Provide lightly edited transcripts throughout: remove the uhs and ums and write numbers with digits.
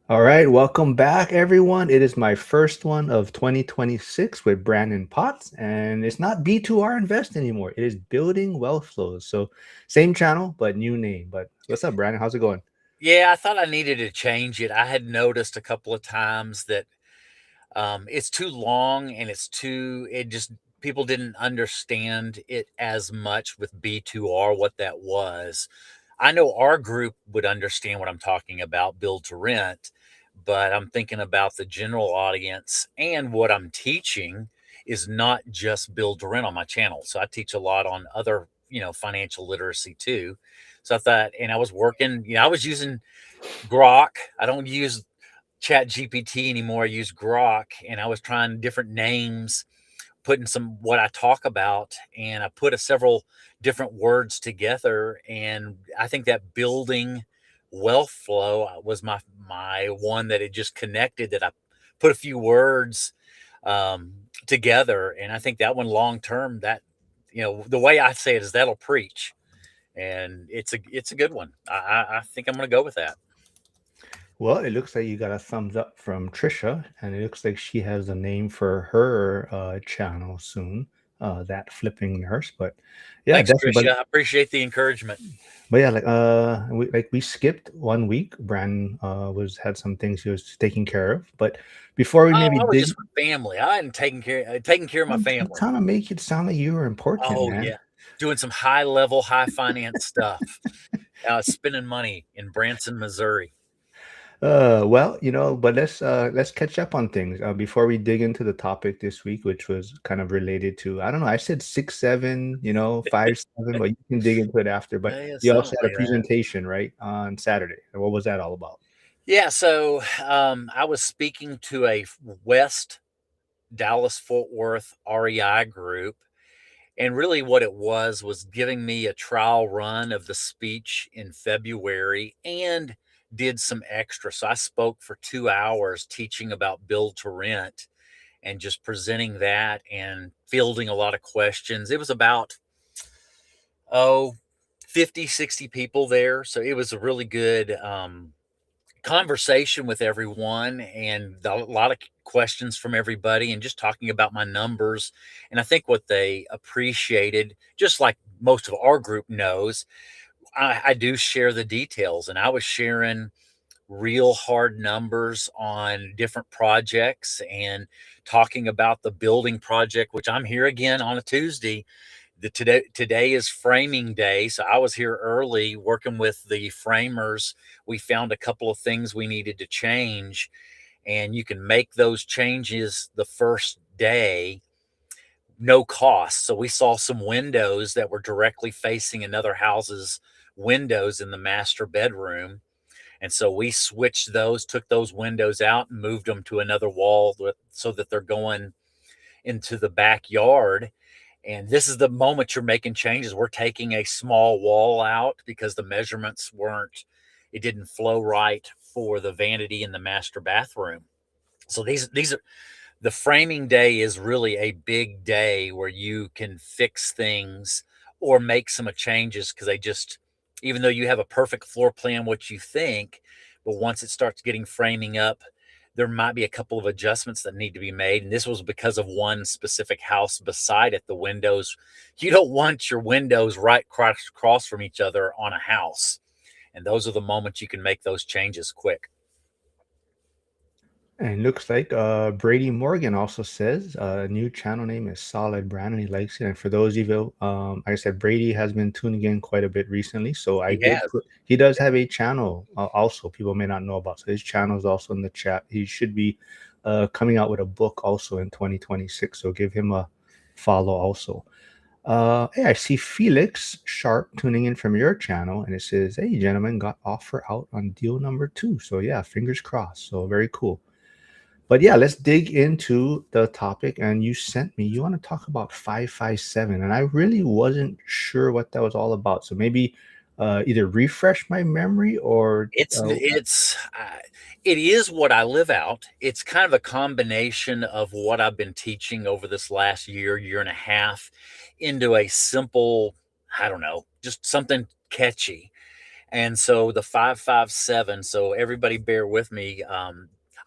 All right, welcome back, everyone. It is my first one of 2026 with Brandon Potts, and it's not B2R Invest anymore. It is Building Wealth Flows. So, same channel, but new name. But what's up, Brandon? How's it going? Yeah, I thought I needed to change it. I had noticed a couple of times that it's too long and it just people didn't understand it as much with B2R, what that was. I know our group would understand what I'm talking about, build to rent, but I'm thinking about the general audience and what I'm teaching is not just build to rent on my channel. So I teach a lot on other, financial literacy too. So I thought, and I was working, I was using Grok. I don't use Chat GPT anymore. I use Grok, and I was trying different names, putting some what I talk about, and I put several different words together. And I think that building wealth flow was my one that it just connected. That I put a few words together, and I think that one long term. That the way I say it is that'll preach, and it's a good one. I think I'm going to go with that. Well, it looks like you got a thumbs up from Trisha, and it looks like she has a name for her channel soon. That flipping nurse, but yeah, Thanks, definitely. Tricia. I appreciate the encouragement. But yeah, we skipped 1 week. Brandon was had some things he was taking care of, but before we Oh, maybe I was dig, just with family. I hadn't taking care of my I'm family. trying to make it sound like you were important, Oh, man. yeah. Doing some high level, high finance stuff. Spending money in Branson, Missouri. Well, but let's catch up on things before we dig into the topic this week, which was kind of related to, I don't know, I said 6, 7, 5, 7, but you can dig into it after. But Yeah, you something also had a like that. presentation, right, on Saturday. And what was that all about? Yeah, so I was speaking to a West Dallas Fort Worth REI group. And really, what it was giving me a trial run of the speech in February and did some extra. So I spoke for 2 hours teaching about build to rent and just presenting that and fielding a lot of questions. It was about, oh, 50, 60 people there. So it was a really good conversation with everyone and a lot of questions from everybody and just talking about my numbers. And I think what they appreciated, just like most of our group knows, I do share the details, and I was sharing real hard numbers on different projects and talking about the building project, which I'm here again on a Tuesday. Today is framing day, so I was here early working with the framers. We found a couple of things we needed to change, and you can make those changes the first day, no cost. So we saw some windows that were directly facing another house's windows in the master bedroom, and so we switched those, took those windows out and moved them to another wall so that they're going into the backyard. And this is the moment you're making changes. We're taking a small wall out because the measurements it didn't flow right for the vanity in the master bathroom. So these are the framing day is really a big day where you can fix things or make some changes because they just, even though you have a perfect floor plan, what you think, but once it starts getting framing up, there might be a couple of adjustments that need to be made. And this was because of one specific house beside it. The windows, you don't want your windows right across from each other on a house. And those are the moments you can make those changes quick. And looks like Brady Morgan also says new channel name is Solid Brand and he likes it. And for those of you, like I said, Brady has been tuning in quite a bit recently. So I He did has. put, he does have a channel also people may not know about. So his channel is also in the chat. He should be coming out with a book also in 2026. So give him a follow also. Hey, I see Felix Sharp tuning in from your channel, and it says, "Hey, gentlemen, got offer out on deal number 2." So yeah, fingers crossed. So very cool. But yeah, let's dig into the topic. And you sent me, you want to talk about 557. And I really wasn't sure what that was all about. So maybe either refresh my memory or It is what I live out. It's kind of a combination of what I've been teaching over this last year and a half into a simple, I don't know, just something catchy. And so the 557, so everybody bear with me.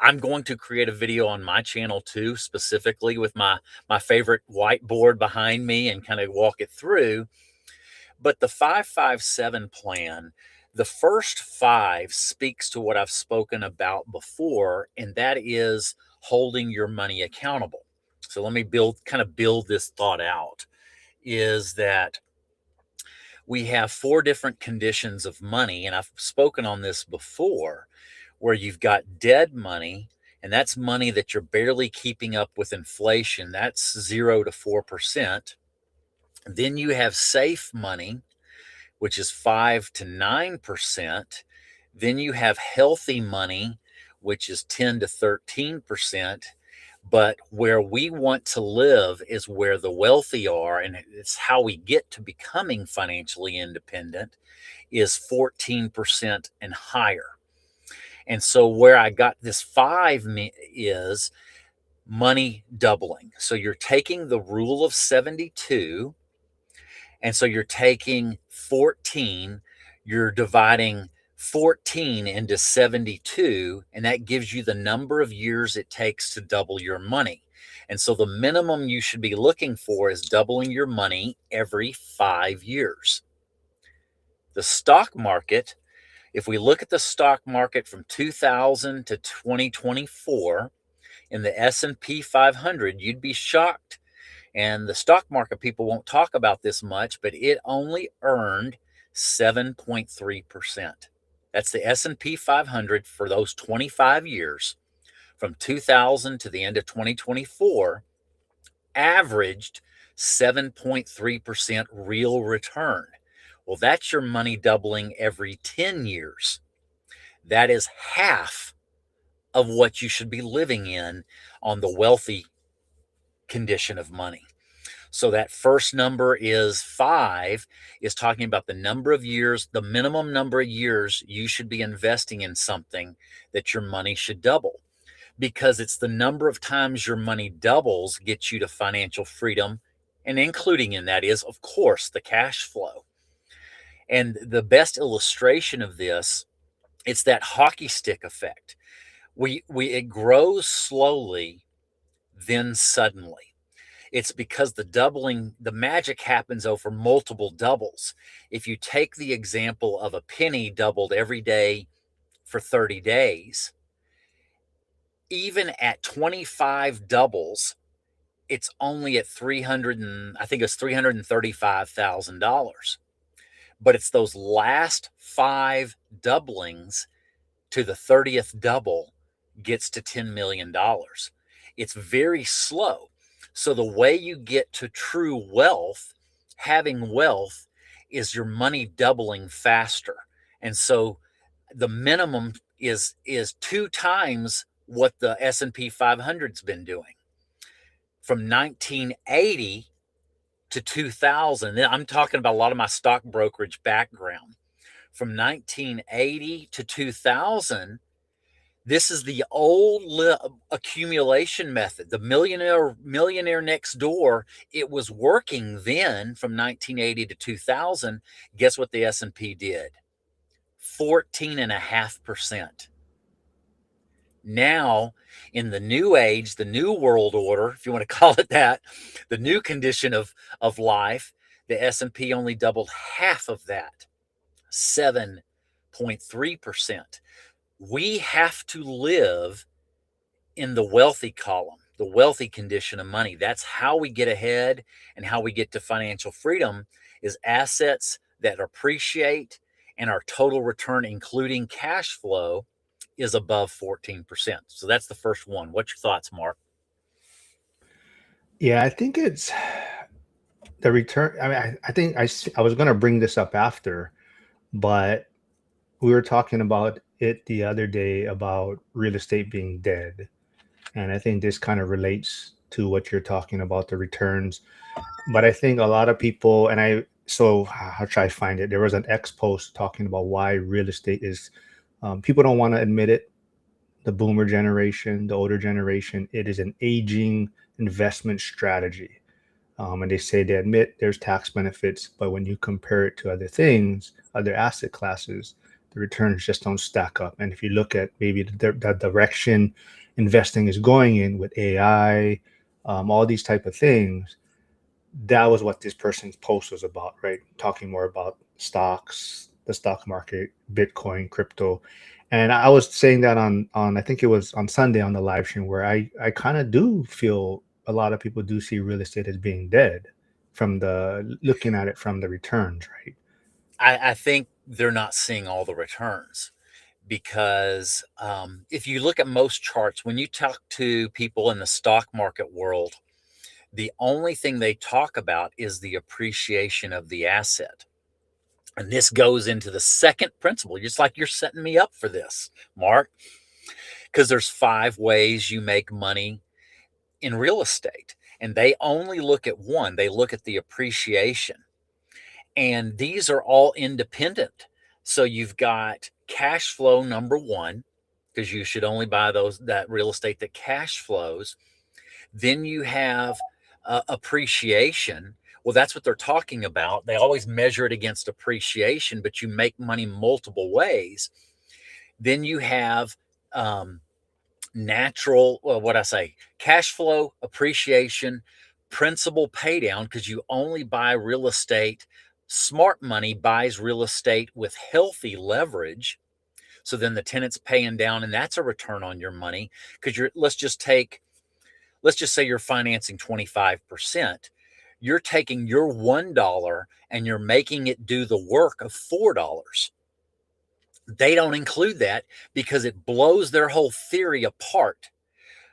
I'm going to create a video on my channel too, specifically with my favorite whiteboard behind me and kind of walk it through. But the 557 plan, the first five speaks to what I've spoken about before, and that is holding your money accountable. So let me kind of build this thought out, is that we have four different conditions of money, and I've spoken on this before, where you've got dead money, and that's money that you're barely keeping up with inflation. That's 0 to 4%. Then you have safe money, which is 5 to 9%. Then you have healthy money, which is 10 to 13%. But where we want to live is where the wealthy are, and it's how we get to becoming financially independent, is 14% and higher. And so where I got this is money doubling. So you're taking the rule of 72, and so you're taking 14, you're dividing 14 into 72, and that gives you the number of years it takes to double your money. And so the minimum you should be looking for is doubling your money every 5 years. The stock market, if we look at the stock market from 2000 to 2024 in the S&P 500, you'd be shocked. And the stock market people won't talk about this much, but it only earned 7.3%. That's the S&P 500 for those 25 years, from 2000 to the end of 2024, averaged 7.3% real return. Well, that's your money doubling every 10 years. That is half of what you should be living in on the wealthy condition of money. So that first number is 5, is talking about the number of years, the minimum number of years you should be investing in something that your money should double, because it's the number of times your money doubles gets you to financial freedom. And including in that is, of course, the cash flow. And the best illustration of this, it's that hockey stick effect. It grows slowly, then suddenly. It's because the magic happens over multiple doubles. If you take the example of a penny doubled every day for 30 days, even at 25 doubles, it's only at I think it's $335,000. But it's those last 5 doublings to the 30th double gets to $10 million. It's very slow. So the way you get to true wealth, having wealth, is your money doubling faster. And so the minimum is 2 times what the S&P 500's been doing. From 1980 to 2000, I'm talking about a lot of my stock brokerage background. From 1980 to 2000, this is the old accumulation method, the millionaire next door. It was working then from 1980 to 2000. Guess what the S&P did? 14.5%. Now, in the new age, the new world order, if you want to call it that, the new condition of life, the S&P only doubled half of that, 7.3%. We have to live in the wealthy column, the wealthy condition of money. That's how we get ahead, and how we get to financial freedom is assets that appreciate, and our total return, including cash flow, is above 14%. So that's the first one. What's your thoughts, Mark? Yeah, I think it's the return. I mean, I think I was going to bring this up after, but we were talking about it the other day about real estate being dead. And I think this kind of relates to what you're talking about, the returns. But I think a lot of people, so how should I find it? There was an X post talking about why real estate is, people don't want to admit it. The boomer generation, the older generation, it is an aging investment strategy. And they say they admit there's tax benefits, but when you compare it to other things, other asset classes, the returns just don't stack up. And if you look at maybe the direction investing is going in with AI, all these type of things, that was what this person's post was about, right? Talking more about stocks, the stock market, Bitcoin, crypto. And I was saying that on I think it was on Sunday on the live stream, where I kind of do feel a lot of people do see real estate as being dead from the looking at it from the returns, right? I think they're not seeing all the returns because if you look at most charts, when you talk to people in the stock market world, the only thing they talk about is the appreciation of the asset. And this goes into the second principle, just like you're setting me up for this, Mark, because there's 5 ways you make money in real estate. And they only look at one, they look at the appreciation. And these are all independent. So you've got cash flow number one, because you should only buy that real estate that cash flows. Then you have appreciation. Well, that's what they're talking about. They always measure it against appreciation, but you make money multiple ways. Then you have natural, well, what I say, cash flow, appreciation, principal pay down, because you only buy real estate. Smart money buys real estate with healthy leverage. So then the tenant's paying down, and that's a return on your money. Because let's just say you're financing 25%. You're taking your $1 and you're making it do the work of $4. They don't include that because it blows their whole theory apart.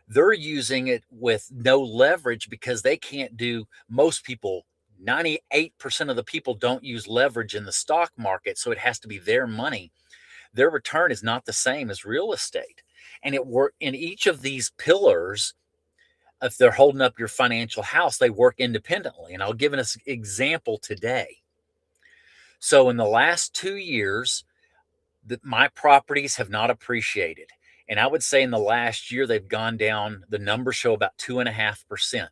They're using it with no leverage because they can't do, most people, 98% of the people don't use leverage in the stock market. So it has to be their money. Their return is not the same as real estate. And it work in each of these pillars. If they're holding up your financial house, they work independently. And I'll give an example today. So in the last 2 years, my properties have not appreciated. And I would say in the last year, they've gone down. The numbers show about 2.5%.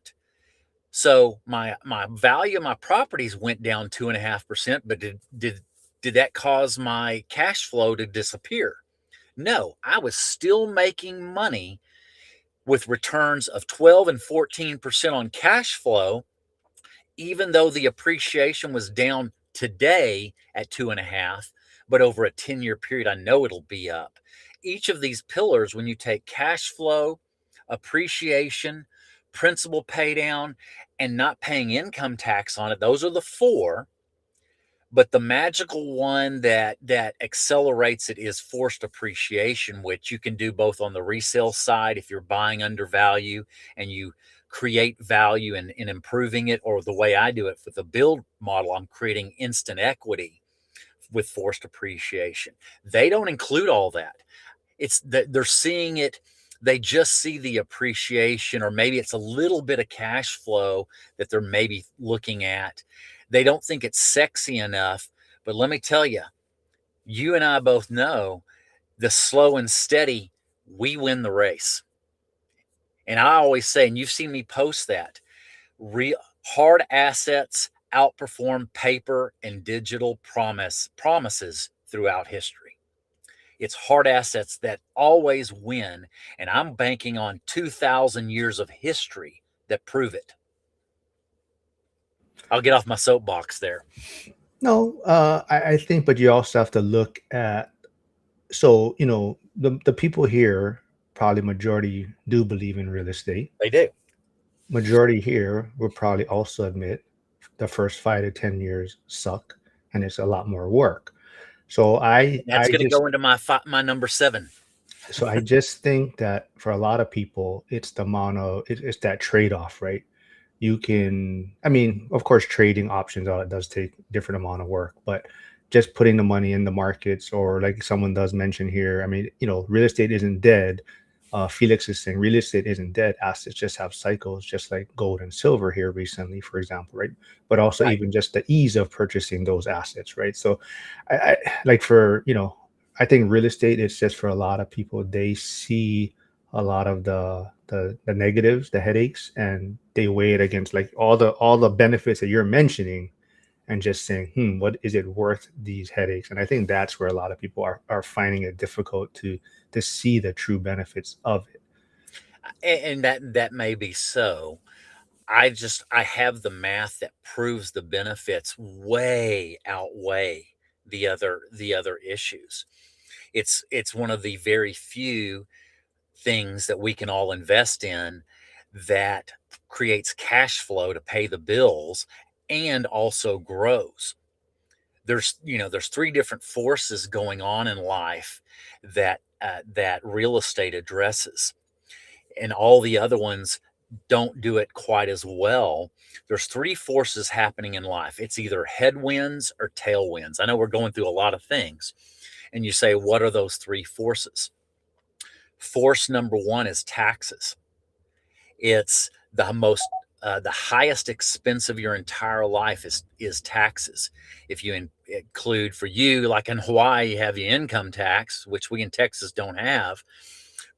So my value of my properties went down 2.5%, but did that cause my cash flow to disappear? No, I was still making money with returns of 12 and 14% on cash flow, even though the appreciation was down today at 2.5, but over a 10-year period, I know it'll be up. Each of these pillars, when you take cash flow, appreciation, principal pay down, and not paying income tax on it, those are the 4. But the magical one that accelerates it is forced appreciation, which you can do both on the resale side if you're buying under value and you create value in improving it, or the way I do it for the build model, I'm creating instant equity with forced appreciation. They don't include all that. It's that they're seeing it. They just see the appreciation, or maybe it's a little bit of cash flow that they're maybe looking at. They don't think it's sexy enough. But let me tell you, you and I both know the slow and steady, we win the race. And I always say, and you've seen me post that, hard assets outperform paper and digital promises throughout history. It's hard assets that always win. And I'm banking on 2,000 years of history that prove it. I'll get off my soapbox there. No, I think, but you also have to look at, so, the people here, probably majority do believe in real estate. They do. Majority here will probably also admit the first 5 to 10 years suck and it's a lot more work. So That's going to go into my number 7. So I just think that for a lot of people, it's it's that trade-off, right? You can, I mean, of course, trading options, it does take different amount of work, but just putting the money in the markets, or like someone does mention here, I mean, real estate isn't dead. Felix is saying real estate isn't dead. Assets just have cycles, just like gold and silver here recently, for example, right? But also Right. even just the ease of purchasing those assets, right? So I like for, I think real estate is just for a lot of people, they see a lot of the negatives, the headaches, and they weigh it against like all the benefits that you're mentioning, and just saying, what is it worth these headaches? And I think that's where a lot of people are finding it difficult to see the true benefits of it. And that may be so. I have the math that proves the benefits way outweigh the other issues. It's one of the very few things that we can all invest in that creates cash flow to pay the bills and also grows. There's three different forces going on in life that real estate addresses, and all the other ones don't do it quite as well. There's three forces happening in life. It's either headwinds or tailwinds. I know we're going through a lot of things, and you say, what are those three forces? Force number one is taxes. It's the highest expense of your entire life is taxes. If you include, for you, like in Hawaii, you have the income tax, which we in Texas don't have,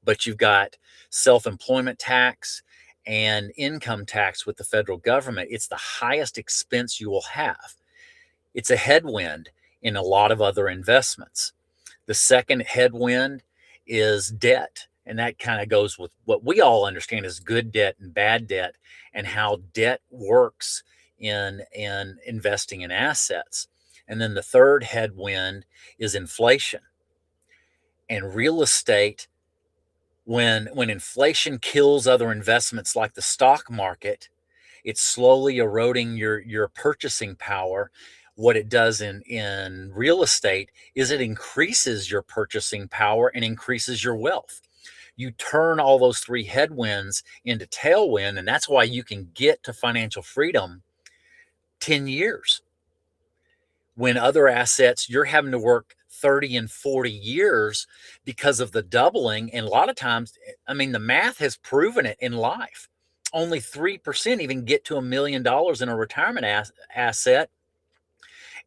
but you've got self-employment tax and income tax with the federal government. It's the highest expense you will have. It's a headwind in a lot of other investments. The second headwind is debt. And that kind of goes with what we all understand as good debt and bad debt, and how debt works in investing in assets. And then the third headwind is inflation. And real estate, when inflation kills other investments like the stock market, it's slowly eroding your purchasing power. What it does in real estate is it increases your purchasing power and increases your wealth. You turn all those three headwinds into tailwind, and that's why you can get to financial freedom 10 years. When other assets, you're having to work 30 and 40 years because of the doubling. And a lot of times, I mean, the math has proven it in life. Only 3% even get to $1 million in a retirement asset.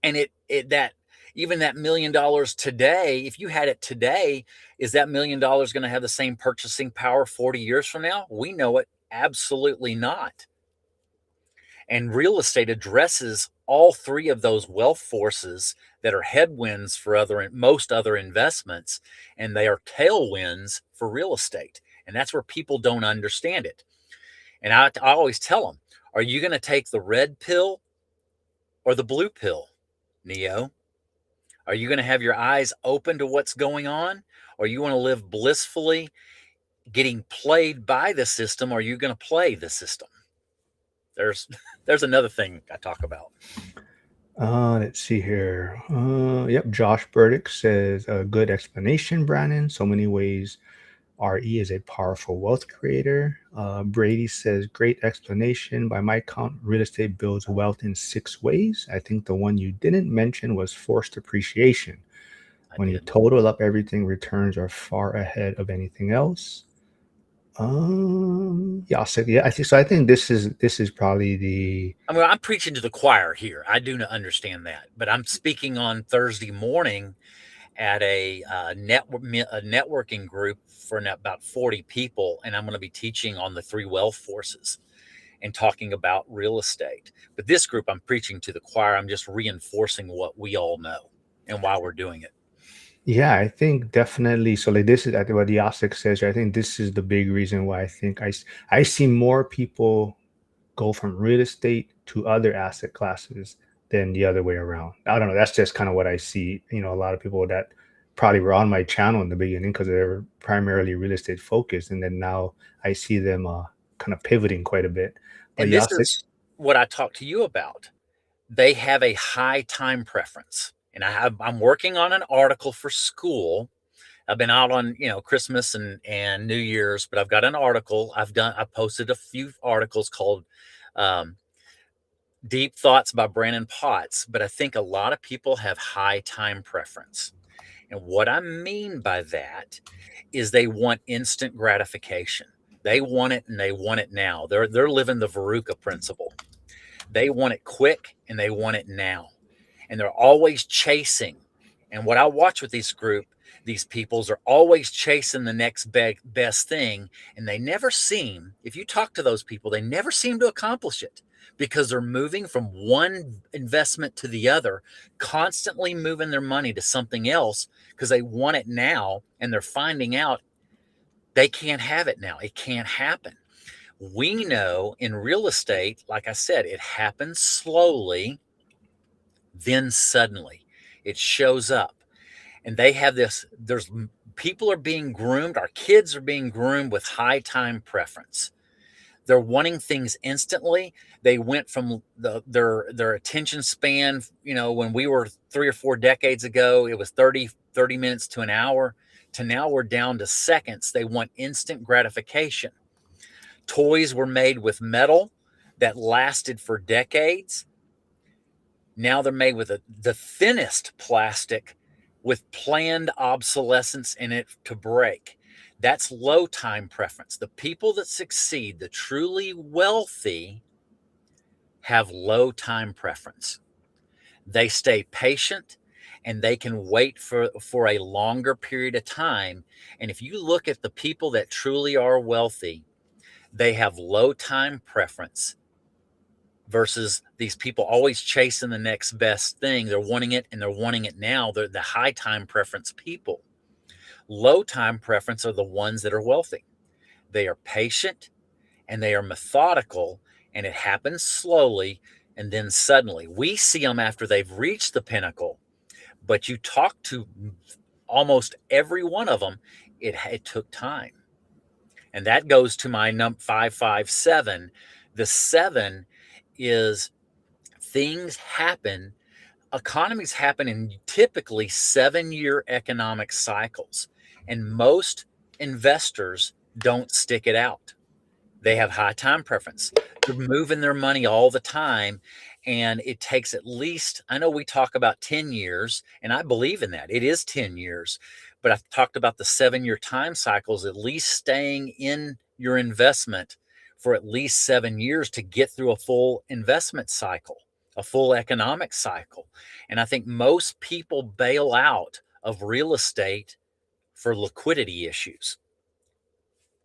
And that even that $1 million today, if you had it today, is that $1 million going to have the same purchasing power 40 years from now? We know it absolutely not. And real estate addresses all three of those wealth forces that are headwinds for most other investments, and they are tailwinds for real estate. And that's where people don't understand it. And I always tell them, are you going to take the red pill or the blue pill, Neo? Are you going to have your eyes open to what's going on? Or you want to live blissfully getting played by the system? Or are you going to play the system? There's another thing I talk about. Let's see here. Yep, Josh Burdick says, a good explanation, Brandon. So many ways RE is a powerful wealth creator. Brady says, great explanation. By my count, real estate builds wealth in 6 ways. I think the one you didn't mention was forced appreciation. When you total up everything, returns are far ahead of anything else. Yeah, so yeah, I think this is probably the. I mean, I'm preaching to the choir here. I do not understand that, but I'm speaking on Thursday morning at a networking group for about 40 people, and I'm going to be teaching on the three wealth forces and talking about real estate. But this group, I'm preaching to the choir. I'm just reinforcing what we all know and why we're doing it. Yeah, I think definitely. So like this is I think what Yasik says. I think this is the big reason why I think I see more people go from real estate to other asset classes than the other way around. I don't know. That's just kind of what I see. You know, a lot of people that probably were on my channel in the beginning because they were primarily real estate focused, and then now I see them kind of pivoting quite a bit. But And this is what I talked to you about. They have a high time preference. And I'm working on an article for school. I've been out on, Christmas and New Year's, but I've got an article. I posted a few articles called Deep Thoughts by Brandon Potts, but I think a lot of people have high time preference. And what I mean by that is they want instant gratification. They want it and they want it now. They're living the Veruca principle. They want it quick and they want it now. And they're always chasing. And what I watch with this group, These peoples are always chasing the next best thing, and they never seem, if you talk to those people, they never seem to accomplish it because they're moving from one investment to the other, constantly moving their money to something else because they want it now, and they're finding out they can't have it now. It can't happen. We know in real estate, like I said, it happens slowly, then suddenly it shows up. And they have this, there's people are being groomed, our kids are being groomed with high time preference. They're wanting things instantly. They went from their attention span, when we were 3 or 4 decades ago, it was 30 minutes to an hour, to now we're down to seconds. They want instant gratification. Toys were made with metal that lasted for decades. Now they're made with the thinnest plastic with planned obsolescence in it to break. That's low time preference. The people that succeed, the truly wealthy, have low time preference. They stay patient and they can wait for a longer period of time. And if you look at the people that truly are wealthy, they have low time preference versus these people always chasing the next best thing. They're wanting it and they're wanting it now. They're the high time preference people. Low time preference are the ones that are wealthy. They are patient and they are methodical, and it happens slowly and then suddenly. We see them after they've reached the pinnacle, but you talk to almost every one of them, it took time. And that goes to my number 557. The 7 is things happen, economies happen in typically 7-year economic cycles. And most investors don't stick it out. They have high time preference. They're moving their money all the time. And it takes at least, I know we talk about 10 years, and I believe in that. It is 10 years. But I've talked about the 7-year time cycles, at least staying in your investment for at least 7 years to get through a full investment cycle, a full economic cycle. And I think most people bail out of real estate for liquidity issues.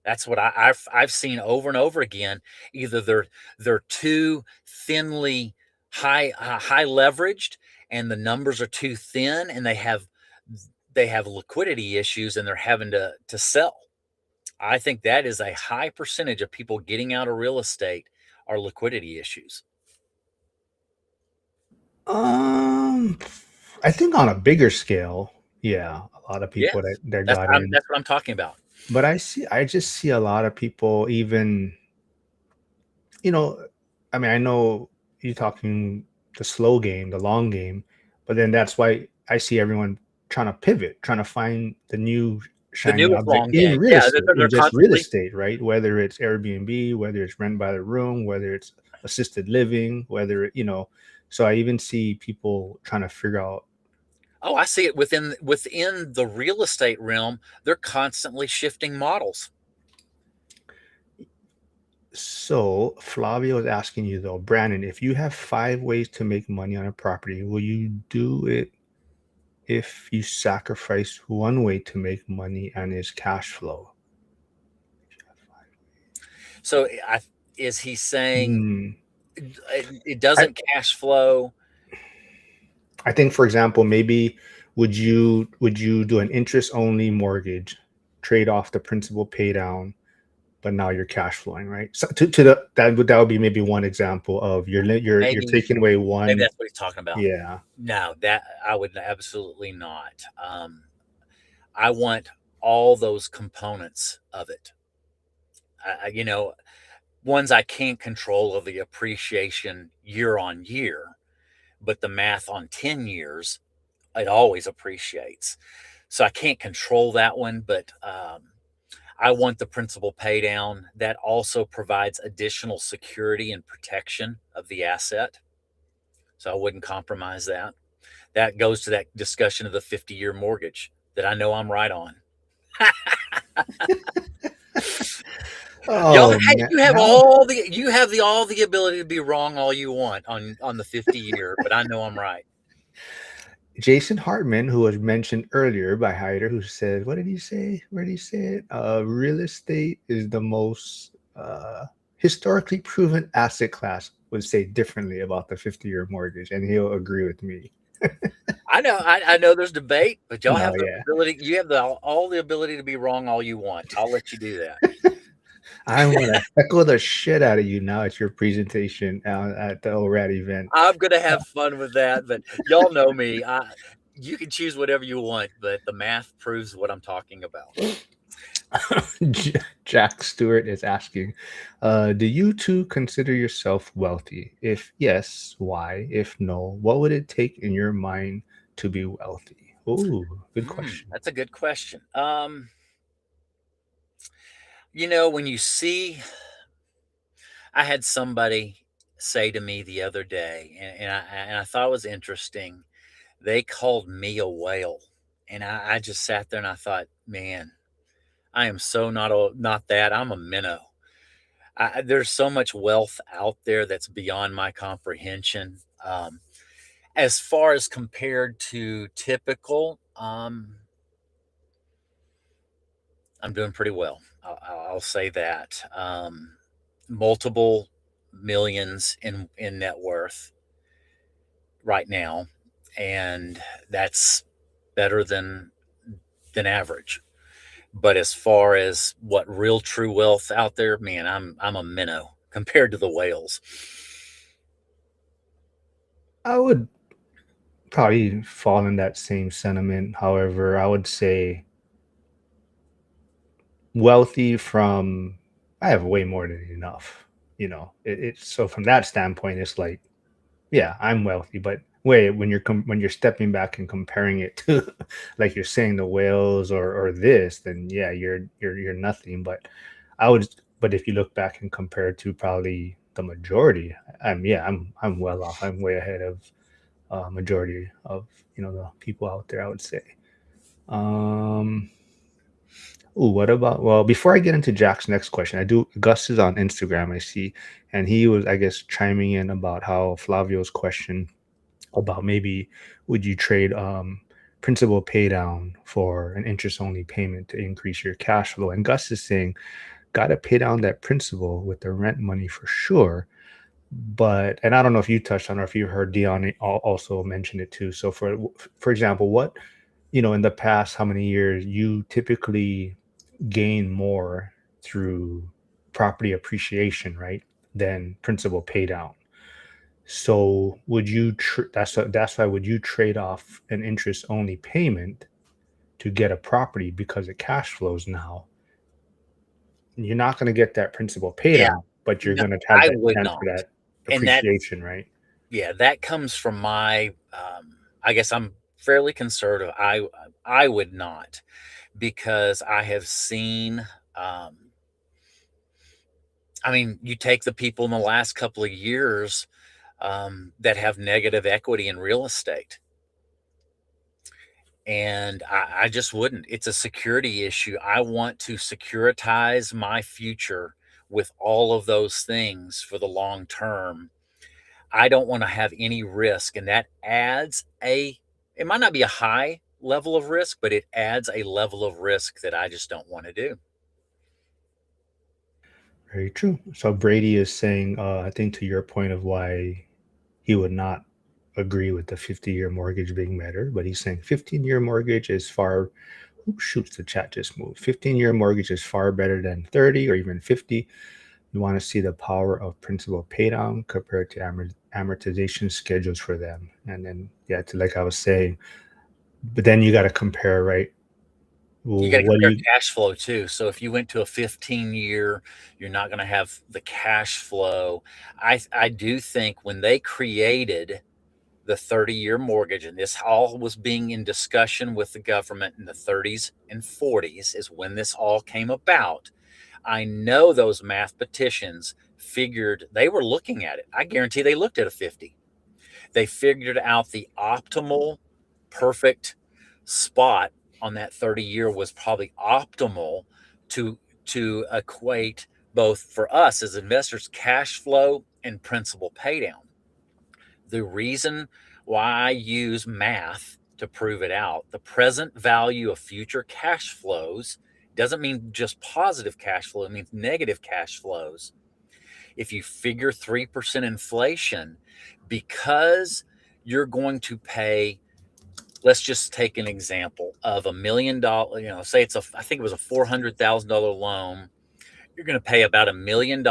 That's what I've seen over and over again. Either they're too thinly high leveraged, and the numbers are too thin, and they have liquidity issues, and they're having to sell. I think that is a high percentage of people getting out of real estate are liquidity issues. I think on a bigger scale, yeah, a lot of people Yes, that got in. that's what I'm talking about. But I just see a lot of people, even, I mean, I know you're talking the slow game, the long game, but then that's why I see everyone trying to pivot, trying to find the new The shiny newest long object in game. real Yeah, estate, they're in just real constantly. estate, right? Whether it's Airbnb, whether it's rent by the room, whether it's assisted living, whether so I even see people trying to figure out. Oh, I see it within the real estate realm. They're constantly shifting models. So Flavio is asking you though, Brandon, if you have 5 ways to make money on a property, will you do it if you sacrifice one way to make money and is cash flow? So is he saying Hmm. it doesn't cash flow? I think, for example, maybe would you do an interest only mortgage, trade off the principal pay down, but now you're cash flowing, right? So that would be maybe one example of you're taking away Maybe one. that's what he's talking about. Yeah. No, that I would absolutely not. I want all those components of it. Ones I can't control of the appreciation year on year, but the math on 10 years, it always appreciates. So I can't control that one, but I want the principal pay down. That also provides additional security and protection of the asset. So I wouldn't compromise that. That goes to that discussion of the 50-year mortgage that I know I'm right on. Oh, Hey, man. you have all the ability to be wrong all you want on the 50-year, but I know I'm right. Jason Hartman, who was mentioned earlier by Hyder, who said, what did he say? Where did he say it? Real estate is the most historically proven asset class, would say differently about the 50-year mortgage, and he'll agree with me. I know there's debate, but y'all No, have the yeah. ability. You have all the ability to be wrong all you want. I'll let you do that. I'm going to heckle the shit out of you now at your presentation at the ORAD event. I'm gonna have fun with that, but y'all know me. You can choose whatever you want, but the math proves what I'm talking about. Jack Stewart is asking, do you two consider yourself wealthy? If yes, why? If no, what would it take in your mind to be wealthy? Oh, good question. That's a good question. When you see, I had somebody say to me the other day, and I thought it was interesting. They called me a whale, and I just sat there and I thought, man, I am so not that. I'm a minnow. There's so much wealth out there that's beyond my comprehension. As far as compared to typical, I'm doing pretty well. I'll say that. Multiple millions in net worth right now, and that's better than average. But as far as what real true wealth out there, man, I'm a minnow compared to the whales. I would probably fall in that same sentiment. However, I would say wealthy from, I have way more than enough. It's so from that standpoint, it's like, yeah, I'm wealthy, but wait, when you're stepping back and comparing it to, like you're saying, the whales or this, then yeah, you're nothing. But if you look back and compare it to probably the majority, I'm well off. I'm way ahead of majority of the people out there, I would say. Um, Ooh, what about, well, before I get into Jack's next question, Gus is on Instagram, I see, and he was, I guess, chiming in about how Flavio's question about maybe would you trade principal pay down for an interest only payment to increase your cash flow? And Gus is saying, gotta pay down that principal with the rent money for sure. But, and I don't know if you touched on or if you heard Dion also mention it too. So for example, what, in the past, how many years you typically gain more through property appreciation, right, than principal pay down. So would you that's why would you trade off an interest only payment to get a property because it cash flows now? You're not going to get that principal pay Yeah, down, but you're no, going to have I that would chance not. for that And that, appreciation, right? yeah, that comes from my. I guess I'm fairly conservative. I would not, because I have seen. Um, I mean, you take the people in the last couple of years that have negative equity in real estate. And I just wouldn't. It's a security issue. I want to securitize my future with all of those things for the long term. I don't want to have any risk. And that adds it might not be a high level of risk, but it adds a level of risk that I just don't want to do. Very true. So Brady is saying, I think to your point of why he would not agree with the 50-year mortgage being better, but he's saying 15-year mortgage is far, oh, shoots, the chat just moved. 15-year mortgage is far better than 30 or even 50. You want to see the power of principal paydown compared to amortization schedules for them. And then, yeah, like I was saying, but then you got to compare, right? You got to What do compare you, cash flow too. So if you went to a 15-year, you're not going to have the cash flow. I do think when they created the 30-year mortgage, and this all was being in discussion with the government in the 30s and 40s, is when this all came about. I know those mathematicians figured they were looking at it. I guarantee they looked at a 50. They figured out the optimal, perfect spot on that 30-year was probably optimal to equate both for us as investors cash flow and principal paydown. The reason why I use math to prove it out. The present value of future cash flows doesn't mean just positive cash flow, it means negative cash flows. If you figure 3% inflation, because you're going to pay, let's just take an example of $1 million, say I think it was a $400,000 loan. You're going to pay about $1 million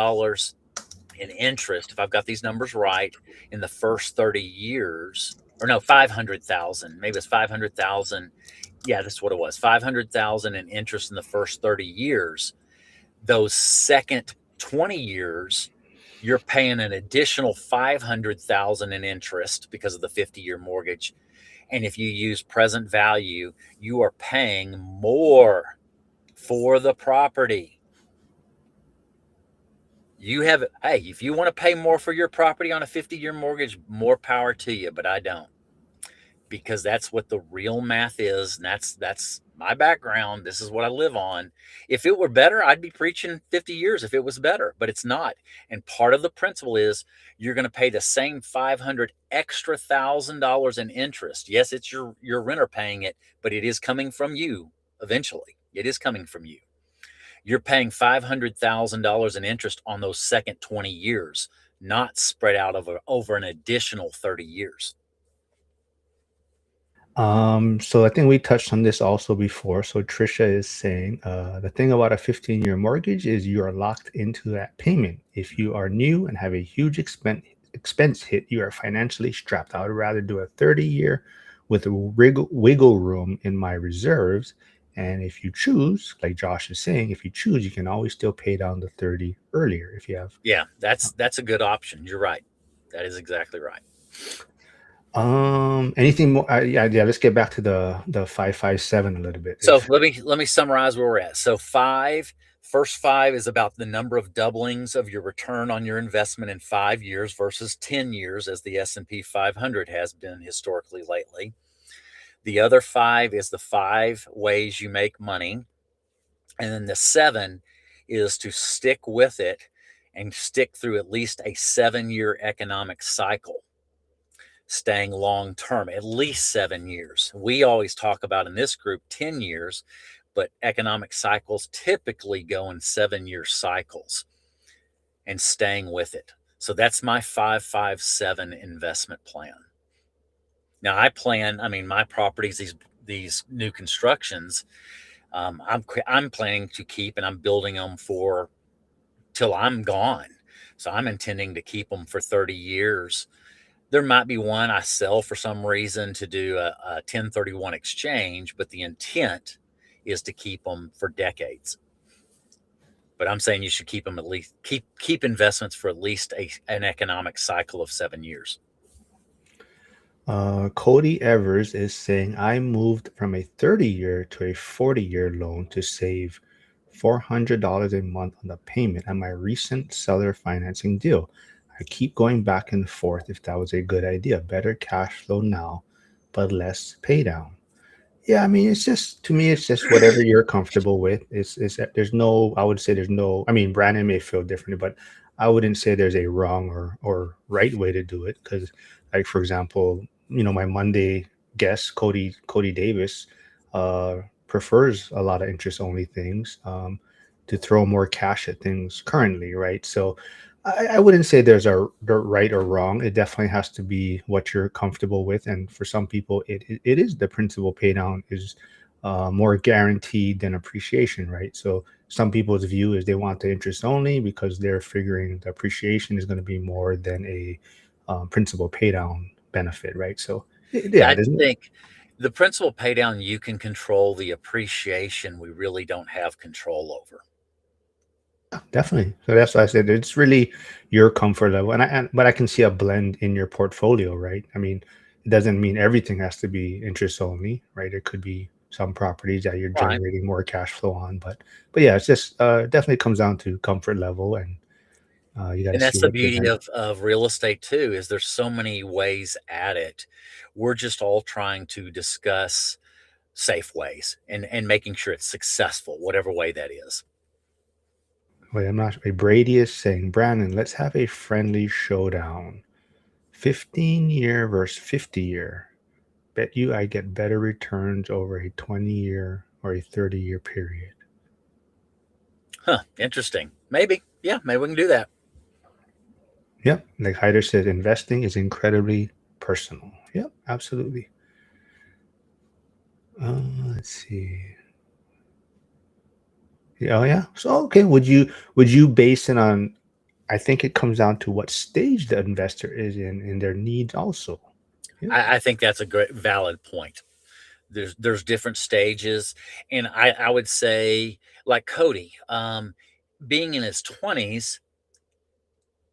in interest, if I've got these numbers right, in the first 30 years. Or no, 500,000. Maybe it's 500,000. Yeah, that's what it was. 500,000 in interest in the first 30 years. Those second 20 years, you're paying an additional 500,000 in interest because of the 50-year mortgage. And if you use present value, you are paying more for the property. Hey, if you want to pay more for your property on a 50-year mortgage, more power to you, but I don't, because that's what the real math is. And that's my background. This is what I live on. If it were better, I'd be preaching 50 years if it was better, but it's not. And part of the principle is you're going to pay the same 500 extra $1,000 in interest. Yes, it's your renter paying it, but it is coming from you eventually. It is coming from you. You're paying $500,000 in interest on those second 20 years, not spread out over an additional 30 years. So I think we touched on this also before. So Trisha is saying the thing about a 15-year mortgage is you are locked into that payment. If you are new and have a huge expense hit, you are financially strapped. I would rather do a 30-year with a wiggle room in my reserves. And if you choose, like Josh is saying, if you choose, you can always still pay down the 30 earlier if you have. Yeah, that's a good option. You're right. That is exactly right. Anything more? Yeah. Let's get back to the 557 a little bit. So let me summarize where we're at. So first five is about the number of doublings of your return on your investment in 5 years versus 10 years, as the S&P 500 has been historically lately. The other five is the 5 ways you make money. And then the 7 is to stick with it and stick through at least a 7-year economic cycle, staying long term, at least 7 years. We always talk about in this group 10 years, but economic cycles typically go in 7-year cycles, and staying with it. So that's my 557 investment plan. Now my properties, these new constructions, I'm planning to keep, and I'm building them for till I'm gone. So I'm intending to keep them for 30 years. There might be one I sell for some reason to do a 1031 exchange, but the intent is to keep them for decades. But I'm saying you should keep them, at least keep investments for at least an economic cycle of 7 years. Cody Evers is saying, I moved from a 30-year to a 40-year loan to save $400 a month on the payment at my recent seller financing deal. I keep going back and forth if that was a good idea. Better cash flow now, but less pay down. Yeah, I mean, it's just, to me, it's just whatever you're comfortable with. There's no, I would say there's no, I mean, Brandon may feel differently, but I wouldn't say there's a wrong or right way to do it. Because, like, for example, my Monday guest, Cody Davis, prefers a lot of interest only things, to throw more cash at things currently, right? So I wouldn't say there's a right or wrong. It definitely has to be what you're comfortable with. And for some people, it is the principal pay down is more guaranteed than appreciation, right? So some people's view is they want the interest only because they're figuring the appreciation is going to be more than a principal pay down benefit, right? So yeah, I think the principal pay down, you can control. The appreciation, we really don't have control over. definitely. So that's why I said it's really your comfort level, but I can see a blend in your portfolio, right? I mean, it doesn't mean everything has to be interest only, right? It could be some properties that you're Right. generating more cash flow on, but yeah, it's just definitely comes down to comfort level, and you got to And see that's the what beauty of real estate too, is there's so many ways at it. We're just all trying to discuss safe ways and making sure it's successful, whatever way that is. Wait, I'm not sure. Brady is saying, Brandon, let's have a friendly showdown. 15-year versus 50-year. Bet you I get better returns over a 20-year or a 30-year period. Huh. Interesting. Maybe. Yeah, maybe we can do that. Yep. Like Hyder said, investing is incredibly personal. Yep, absolutely. Let's see. Yeah, oh yeah. So okay, would you base it on? I think it comes down to what stage the investor is in their needs also. Yeah. I think that's a great valid point. There's different stages, and I would say like Cody, being in his 20s,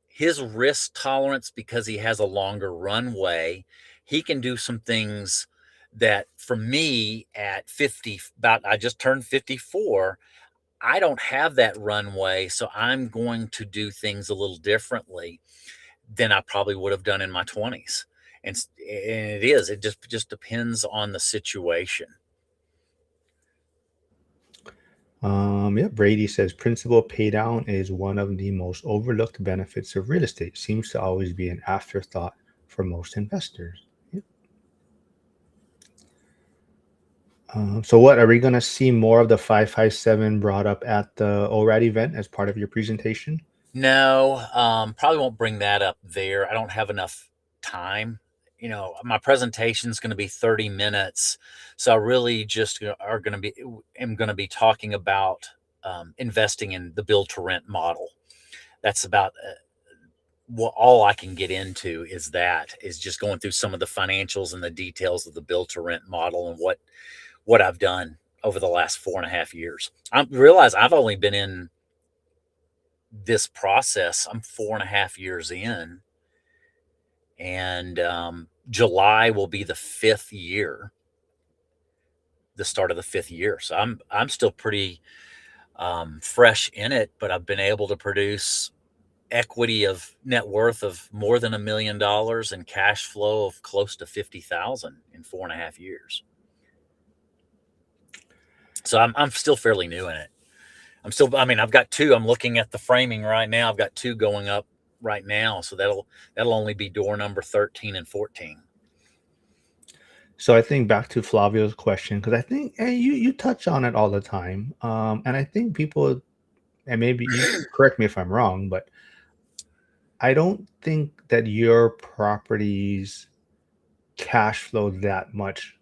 his risk tolerance because he has a longer runway, he can do some things that for me at 50, about I just turned 54, I don't have that runway, so I'm going to do things a little differently than I probably would have done in my 20s. And it just depends on the situation. Yeah, Brady says principal pay down is one of the most overlooked benefits of real estate. Seems to always be an afterthought for most investors. Yeah. So what are we going to see more of the 557 brought up at the ORAD event as part of your presentation? No, probably won't bring that up there. I don't have enough time. My presentation is going to be 30 minutes, so I really just are going to be am going to be talking about investing in the build to rent model. That's about what all I can get into is just going through some of the financials and the details of the build to rent model and what I've done over the last 4.5 years. I realize I've only been in this process. I'm 4.5 years in, and July will be the fifth year, the start of the fifth year. So I'm still pretty fresh in it, but I've been able to produce equity of net worth of more than $1 million and cash flow of close to 50,000 in 4.5 years. So I'm still fairly new in it. I mean, I've got two. I'm looking at the framing right now. I've got two going up right now. So that'll only be door number 13 and 14. So I think back to Flavio's question because I think you touch on it all the time, and I think people, and maybe you correct me if I'm wrong, but I don't think that your properties cash flow that much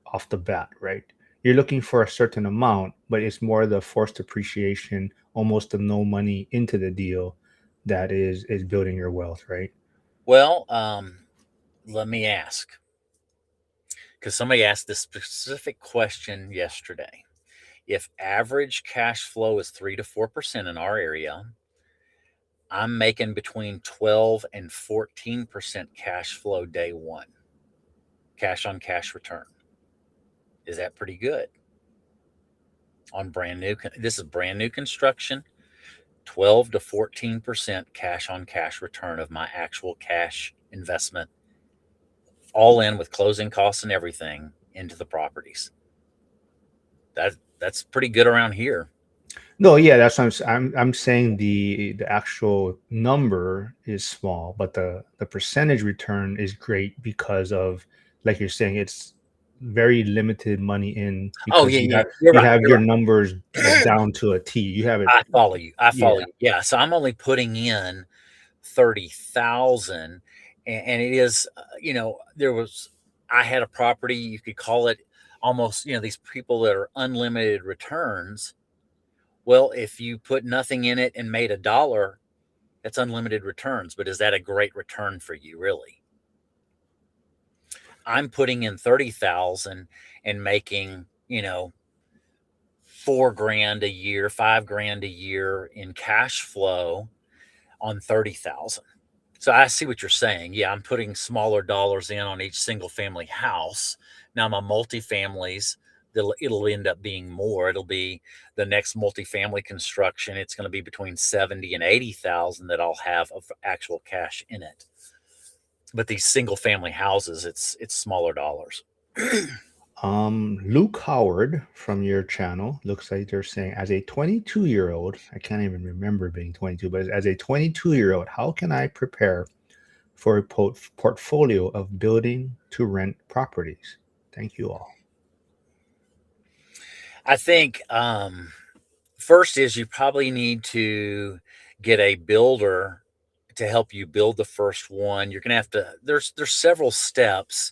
off the bat, right? You're looking for a certain amount, but it's more the forced appreciation, almost the no money into the deal that is building your wealth, right? Well, let me ask, because somebody asked this specific question yesterday. If average cash flow is 3 to 4% in our area, I'm making between 12 and 14% cash flow day one, cash on cash return. Is that pretty good on brand new? This is brand new construction. 12 to 14% cash on cash return of my actual cash investment, all in with closing costs and everything into the properties. That's pretty good around here. No, yeah, that's what I'm saying the actual number is small, but the percentage return is great because of, like you're saying, it's very limited money in Oh because yeah, you yeah. have You're you right. have You're your numbers like right. down to a T. You have it, I follow you. I follow yeah. you. Yeah. So I'm only putting in 30,000, and it is, I had a property, you could call it almost, these people that are unlimited returns. Well, if you put nothing in it and made $1, that's unlimited returns. But is that a great return for you, really? I'm putting in 30,000 and making, 4 grand a year, 5 grand a year in cash flow on 30,000. So I see what you're saying. Yeah, I'm putting smaller dollars in on each single family house. Now my multifamilies, it'll end up being more. It'll be the next multifamily construction. It's going to be between 70 and 80,000 that I'll have of actual cash in it. But these single family houses, it's smaller dollars. Luke Howard from your channel looks like they're saying, as a 22-year-old, I can't even remember being 22, but as a 22-year-old, how can I prepare for a portfolio of building to rent properties? Thank you all. I think first is you probably need to get a builder to help you build the first one. You're gonna have to. There's several steps.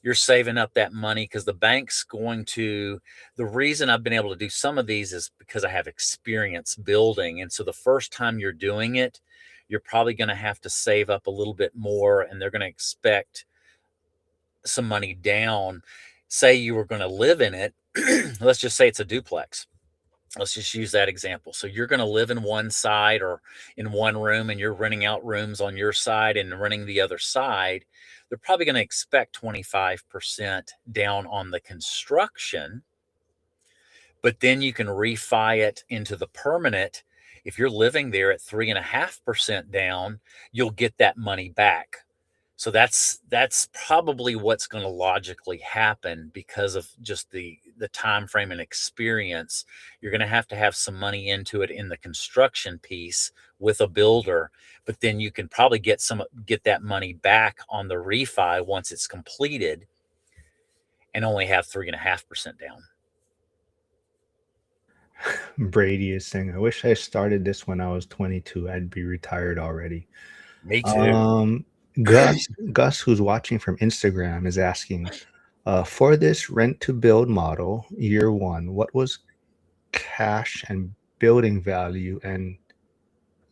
You're saving up that money because the bank's going to. The reason I've been able to do some of these is because I have experience building, and so the first time you're doing it, you're probably going to have to save up a little bit more, and they're going to expect some money down. Say you were going to live in it. Let's just say it's a duplex. Let's just use that example. So you're going to live in one side or in one room, and you're renting out rooms on your side and renting the other side. They're probably going to expect 25% down on the construction, but then you can refi it into the permanent. If you're living there at 3.5% down, you'll get that money back. So that's probably what's going to logically happen because of just the time frame and experience. You're going to have some money into it in the construction piece with a builder, but then you can probably get that money back on the refi once it's completed and only have 3.5% down. Brady is saying, I wish I started this when I was 22. I'd be retired already. Me too. Gus, who's watching from Instagram, is asking, for this rent to build model, year one, what was cash and building value? And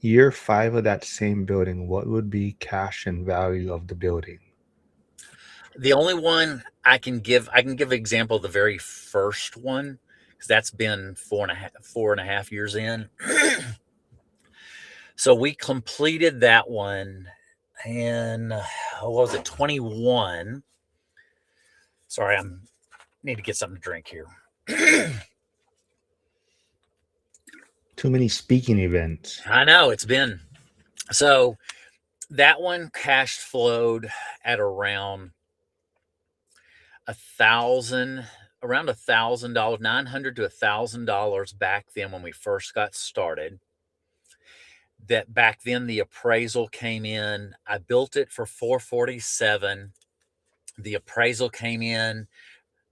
year five of that same building, what would be cash and value of the building? The only one I can give example of the very first one because that's been 4.5 years in. So we completed that one in what was it, 21? Sorry, I need to get something to drink here. Too many speaking events. I know it's been. So that one cash flowed at around $1,000, $900 to $1,000 back then when we first got started. That back then the appraisal came in. I built it for $447. The appraisal came in.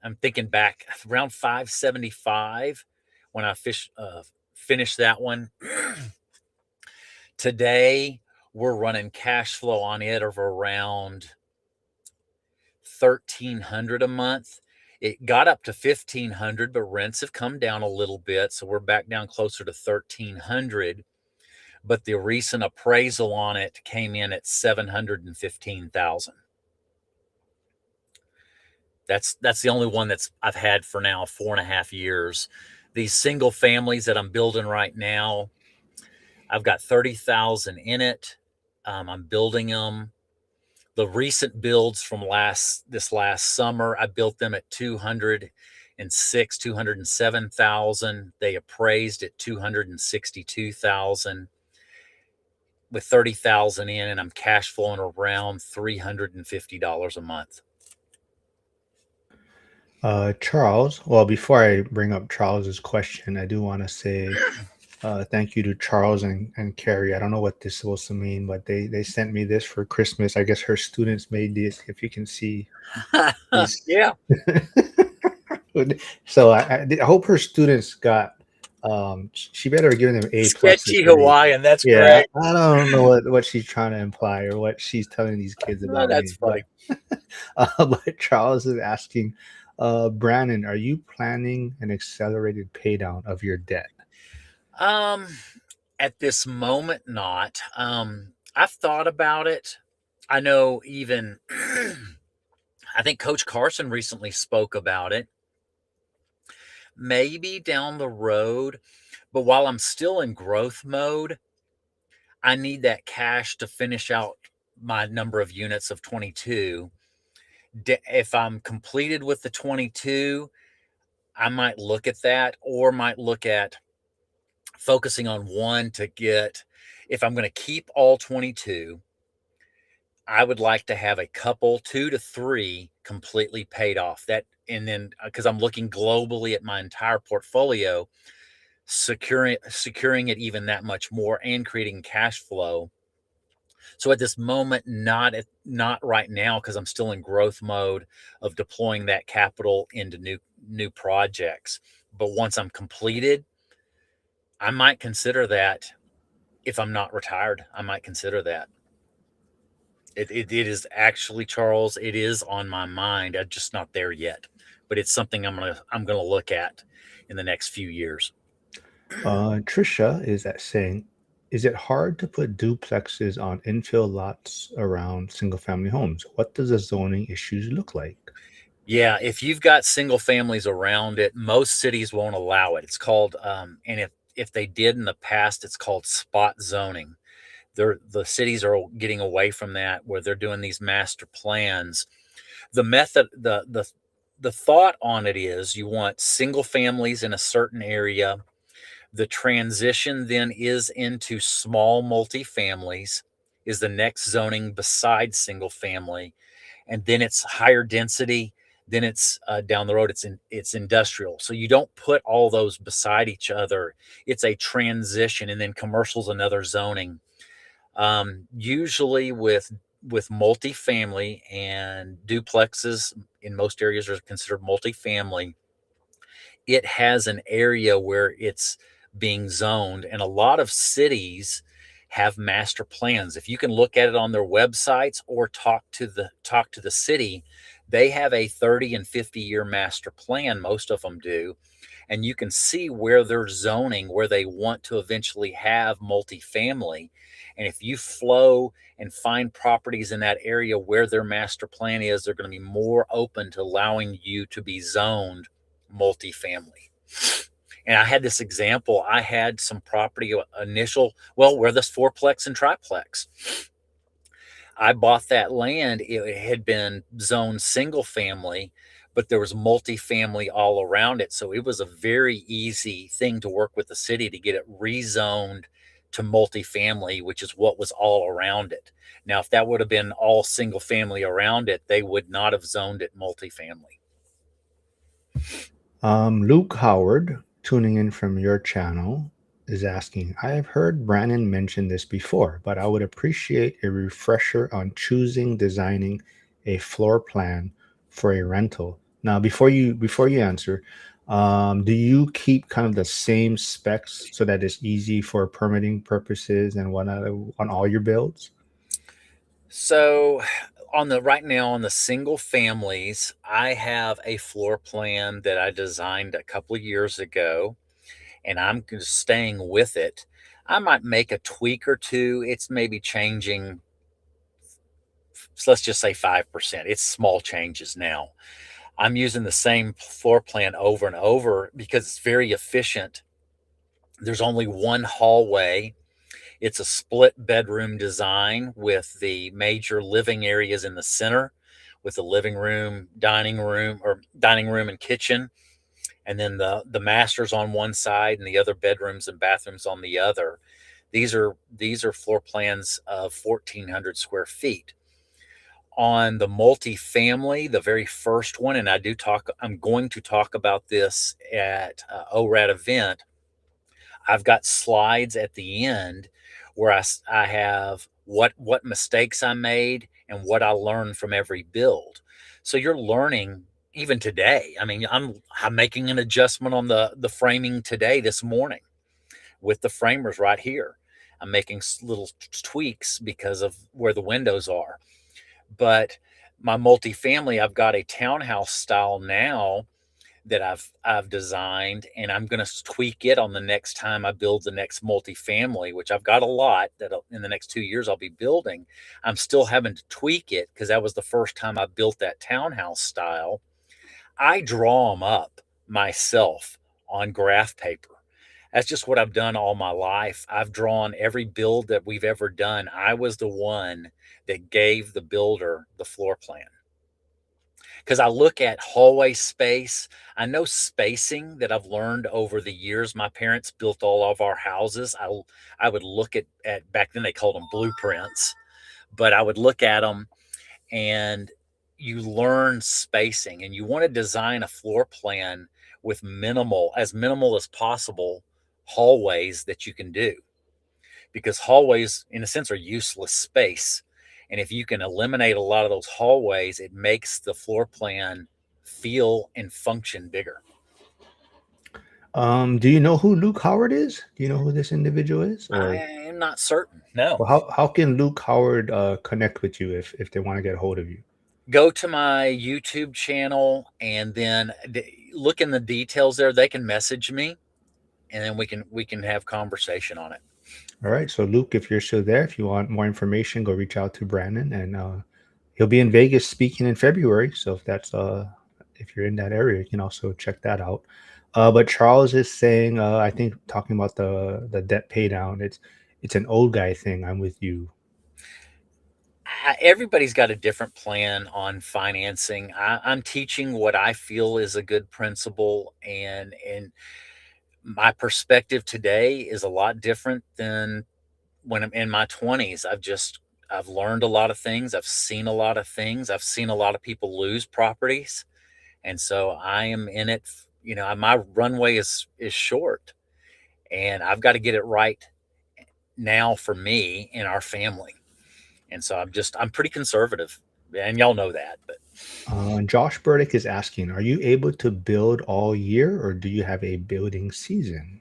I'm thinking back around $575 when I finished that one. Today we're running cash flow on it of around $1,300 a month. It got up to $1,500, but rents have come down a little bit, so we're back down closer to $1,300. But the recent appraisal on it came in at $715,000. That's the only one that's I've had for now 4.5 years. These single families that I'm building right now, I've got 30,000 in it. I'm building them. The recent builds from this last summer, I built them at 207,000. They appraised at 262,000 with 30,000 in, and I'm cash flowing around $350 a month. Charles, well, before I bring up Charles's question, I do want to say thank you to Charles and Carrie. I don't know what this is supposed to mean, but they sent me this for Christmas. I guess her students made this, if you can see. Yeah. So I hope her students got, she better have given them A+. Sketchy Hawaiian, that's great. I don't know what she's trying to imply or what she's telling these kids about. That's funny. But Charles is asking, Brandon, are you planning an accelerated pay down of your debt? At this moment, not. I've thought about it. I know even I think Coach Carson recently spoke about it. Maybe down the road, but while I'm still in growth mode, I need that cash to finish out my number of units of 22. If I'm completed with the 22, I might look at that, or might look at focusing on one to get, if I'm going to keep all 22, I would like to have a couple, 2 to 3 completely paid off. That, and then because I'm looking globally at my entire portfolio, securing it even that much more and creating cash flow. So at this moment, not right now, because I'm still in growth mode of deploying that capital into new projects. But once I'm completed, I might consider that. If I'm not retired, I might consider that. It is actually, Charles, it is on my mind. I'm just not there yet, but it's something I'm gonna look at in the next few years. Trisha is at saying, is it hard to put duplexes on infill lots around single family homes? What does the zoning issues look like? Yeah, if you've got single families around it, most cities won't allow it. It's called, and if they did in the past, it's called spot zoning. The cities are getting away from that, where they're doing these master plans. The method, the thought on it is you want single families in a certain area. The transition then is into small multifamilies, is the next zoning besides single family, and then it's higher density. Then it's down the road. It's industrial. So you don't put all those beside each other. It's a transition, and then commercial's another zoning. Usually with multifamily and duplexes in most areas are considered multifamily. It has an area where it's being zoned, and a lot of cities have master plans. If you can look at it on their websites or talk to the city, they have a 30 and 50-year master plan. Most of them do, and you can see where they're zoning, where they want to eventually have multifamily. And if you flow and find properties in that area where their master plan is, they're going to be more open to allowing you to be zoned multifamily. And I had this example. I had some property well, where this fourplex and triplex. I bought that land. It had been zoned single family, but there was multifamily all around it. So it was a very easy thing to work with the city to get it rezoned to multifamily, which is what was all around it. Now, if that would have been all single family around it, they would not have zoned it multifamily. Luke Howard, tuning in from your channel, is asking, I have heard Brandon mention this before, but I would appreciate a refresher on choosing, designing a floor plan for a rental. Now, before you answer, do you keep kind of the same specs so that it's easy for permitting purposes and whatnot on all your builds? So right now on the single families, I have a floor plan that I designed a couple of years ago, and I'm just staying with it. I might make a tweak or two. It's maybe changing, so let's just say 5%. It's small changes now. I'm using the same floor plan over and over because it's very efficient. There's only one hallway. It's a split bedroom design with the major living areas in the center, with the living room, dining room and kitchen, and then the masters on one side and the other bedrooms and bathrooms on the other. These are floor plans of 1,400 square feet. On the multifamily, the very first one, and I'm going to talk about this at ORAD event. I've got slides at the end where I have what mistakes I made and what I learned from every build. So you're learning even today. I mean, I'm making an adjustment on the framing today, this morning, with the framers right here. I'm making little tweaks because of where the windows are. But my multifamily, I've got a townhouse style now that I've designed, and I'm going to tweak it on the next time I build the next multifamily, which I've got a lot that in the next 2 years I'll be building. I'm still having to tweak it because that was the first time I built that townhouse style. I draw them up myself on graph paper. That's just what I've done all my life. I've drawn every build that we've ever done. I was the one that gave the builder the floor plan because I look at hallway space. I know spacing that I've learned over the years. My parents built all of our houses. I would look at back then they called them blueprints, but I would look at them, and you learn spacing, and you want to design a floor plan with minimal as possible hallways that you can do. because hallways, in a sense, are useless space. And if you can eliminate a lot of those hallways, it makes the floor plan feel and function bigger. Do you know who Luke Howard is? Do you know who this individual is? I Or am not certain. No. well, how can Luke Howard connect with you if they want to get a hold of you? Go to my YouTube channel and then look in the details there. They can message me, and then we can have conversation on it. All right. So Luke, if you're still there, if you want more information, go reach out to Brandon, and he'll be in Vegas speaking in February. So if you're in that area, you can also check that out. But Charles is saying, I think talking about the debt pay down, it's an old guy thing. I'm with you. Everybody's got a different plan on financing. I'm teaching what I feel is a good principle, and my perspective today is a lot different than when I'm in my 20s. I've learned a lot of things. I've seen a lot of things. I've seen a lot of people lose properties, and so I am in it. My runway is short, and I've got to get it right now for me and our family. And so I'm pretty conservative, and y'all know that. But Josh Burdick is asking, are you able to build all year, or do you have a building season?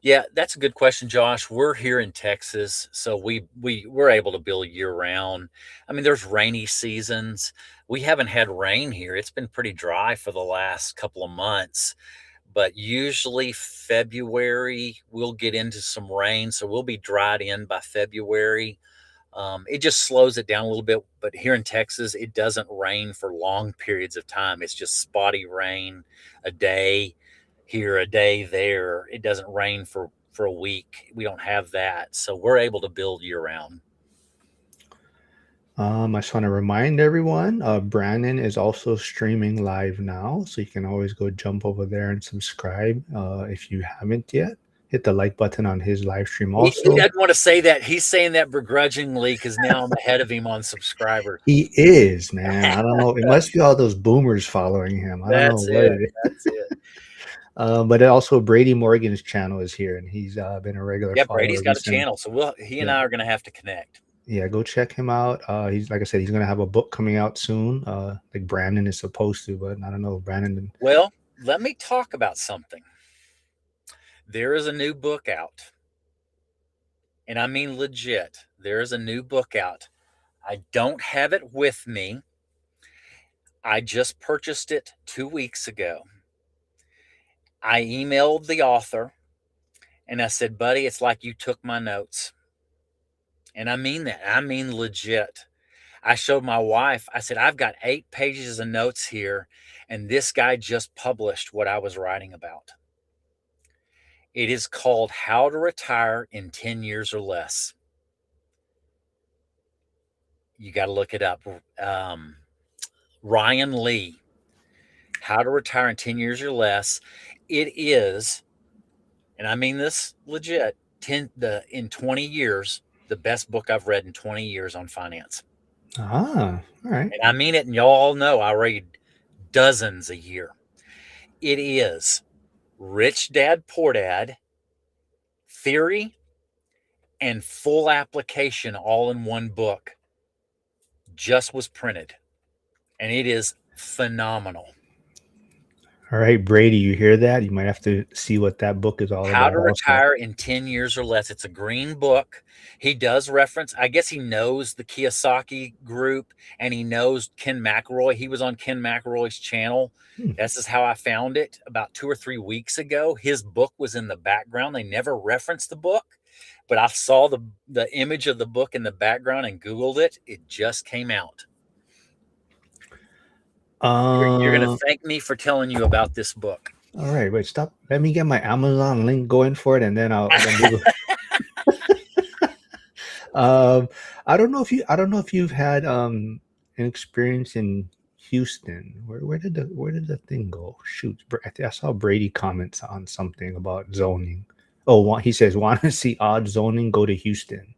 yeah, that's a good question, Josh. We're here in Texas, so we're able to build year round. I mean, there's rainy seasons. We haven't had rain here. It's been pretty dry for the last couple of months, but usually February we'll get into some rain, so we'll be dried in by February. It just slows it down a little bit. But here in Texas, it doesn't rain for long periods of time. It's just spotty rain, a day here, a day there. It doesn't rain for a week. We don't have that, so we're able to build year round. I just want to remind everyone, Brandon is also streaming live now, so you can always go jump over there and subscribe if you haven't yet. Hit the like button on his live stream He also. doesn't want to say that. He's saying that begrudgingly because now I'm ahead of him on subscribers. He is, man. I don't know. It must be all those boomers following him. I don't know That's what it. it is. That's it. But also Brady Morgan's channel is here, and he's been a regular Yeah, Brady's follower got a recently. channel, so he and Yeah, I are going to have to connect. yeah. Go check him out. He's like I said, he's gonna have a book coming out soon. Like Brandon is supposed to, but I don't know. Brandon. Well, let me talk about something. There is a new book out, and I mean legit. There is a new book out. I don't have it with me. I just purchased it 2 weeks ago. I emailed the author and I said, buddy, it's like you took my notes. And I mean that. I mean legit. I showed my wife, I said, I've got 8 pages of notes here, and this guy just published what I was writing about. It is called How to Retire in 10 Years or Less. You got to look it up. Ryan Lee, How to Retire in 10 Years or Less. It is, and I mean this legit, in 20 years, the best book I've read in 20 years on finance. All right. And I mean it, and y'all know I read dozens a year. It is Rich Dad Poor Dad, theory and full application all in one book. Just was printed, and it is phenomenal. All right, Brady, you hear that? You might have to see what that book is all How about to also. Retire in 10 Years or Less. It's a green book. He does reference, I guess he knows the Kiyosaki group, and he knows Ken McElroy. He was on Ken McElroy's channel. Hmm. This is how I found it about 2 or 3 weeks ago. His book was in the background. They never referenced the book, but I saw the image of the book in the background and Googled it. It just came out. You're going to Uh, thank me for telling you about this book. all right, wait, stop. Let me get my Amazon link going for it, and then then we will. I don't know if you've had an experience in Houston. Where did the thing go? Shoot, I saw Brady comments on something about zoning. Oh, he says want to see odd zoning, go to Houston.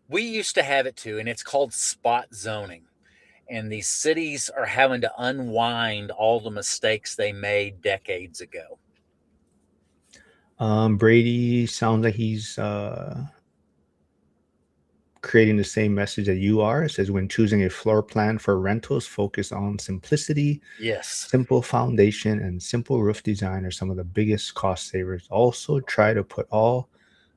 We used to have it too, and it's called spot zoning. And these cities are having to unwind all the mistakes they made decades ago. Brady sounds like he's creating the same message that you are. It says when choosing a floor plan for rentals, focus on simplicity, Yes. simple foundation, and simple roof design are some of the biggest cost savers. Also, try to put all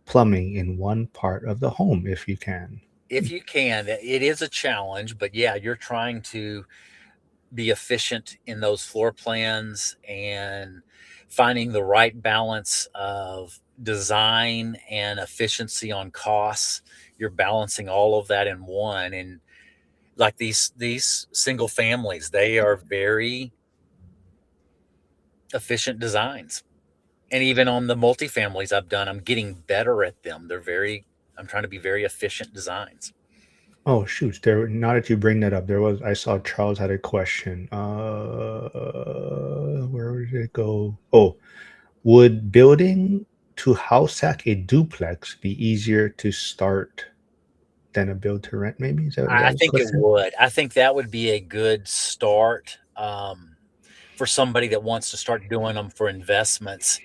plumbing in one part of the home if you can. If you can, it is a challenge, but yeah, you're trying to be efficient in those floor plans and finding the right balance of design and efficiency on costs. You're balancing all of that in one. And like these single families, they are very efficient designs. And even on the multifamilies I've done, I'm getting better at them. I'm trying to be very efficient designs. Oh shoot! There. Now that you bring that up, there was. I saw Charles had a question. Where did it go? Oh, would building to house hack a duplex be easier to start than a build to rent? Maybe is I that his think it question? would. I think that would be a good start, for somebody that wants to start doing them for investments.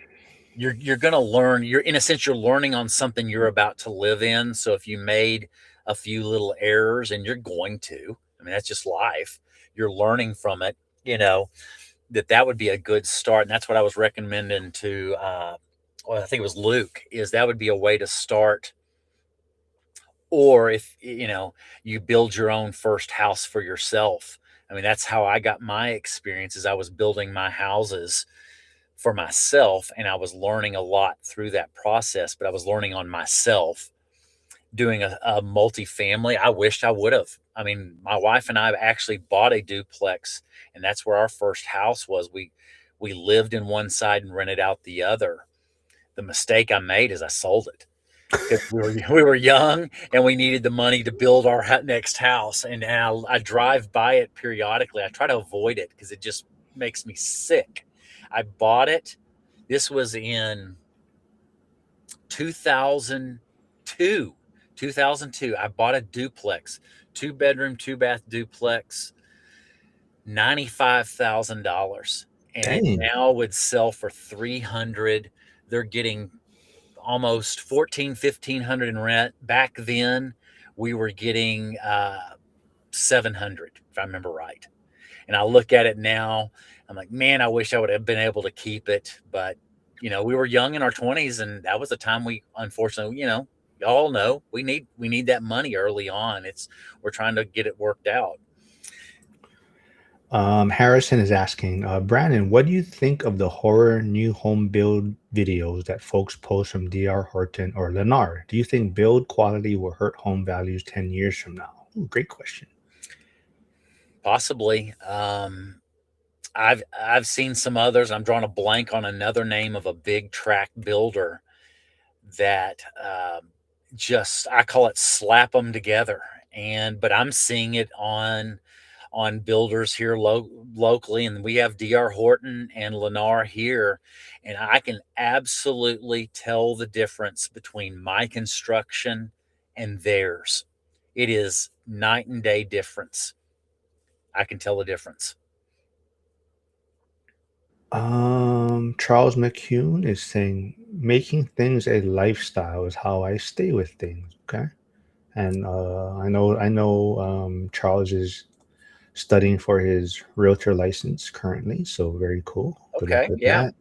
You're gonna learn. You're in a sense, you're learning on something you're about to live in. So if you made a few little errors, and you're going to, I mean, that's just life. You're learning from it. You know that would be a good start, and that's what I was recommending to. Well, I think it was Luke. Is that would be a way to start, or if you build your own first house for yourself. I mean, that's how I got my experience. Is I was building my houses for myself, and I was learning a lot through that process, but I was learning on myself. Doing a multifamily, I wished I would have. I mean, my wife and I actually bought a duplex, and that's where our first house was. We lived in one side and rented out the other. The mistake I made is I sold it because we were young and we needed the money to build our next house. And now I drive by it periodically. I try to avoid it because it just makes me sick. I bought it. This was in 2002. 2002. I bought a duplex, 2 bedroom, 2 bath duplex, $95,000, and it Dang. now would sell for 300. They're getting almost 14, 1,500 in rent. Back then, we were getting 700, if I remember right. And I look at it now, I'm like, man, I wish I would have been able to keep it. But, we were young in our 20s, and that was the time we, unfortunately, y'all know we need that money early on. We're trying to get it worked out. Harrison is asking, Brandon, what do you think of the horror new home build videos that folks post from DR Horton or Lennar? Do you think build quality will hurt home values 10 years from now? Ooh, great question. Possibly. I've seen some others. I'm drawing a blank on another name of a big track builder that just, I call it slap them together. But I'm seeing it on builders here locally, and we have DR Horton and Lennar here, and I can absolutely tell the difference between my construction and theirs. It is night and day difference. I can tell the difference. Charles McCune is saying, making things a lifestyle is how I stay with things. Okay. And I know Charles is studying for his realtor license currently, so very cool. Good luck Okay, with yeah. that.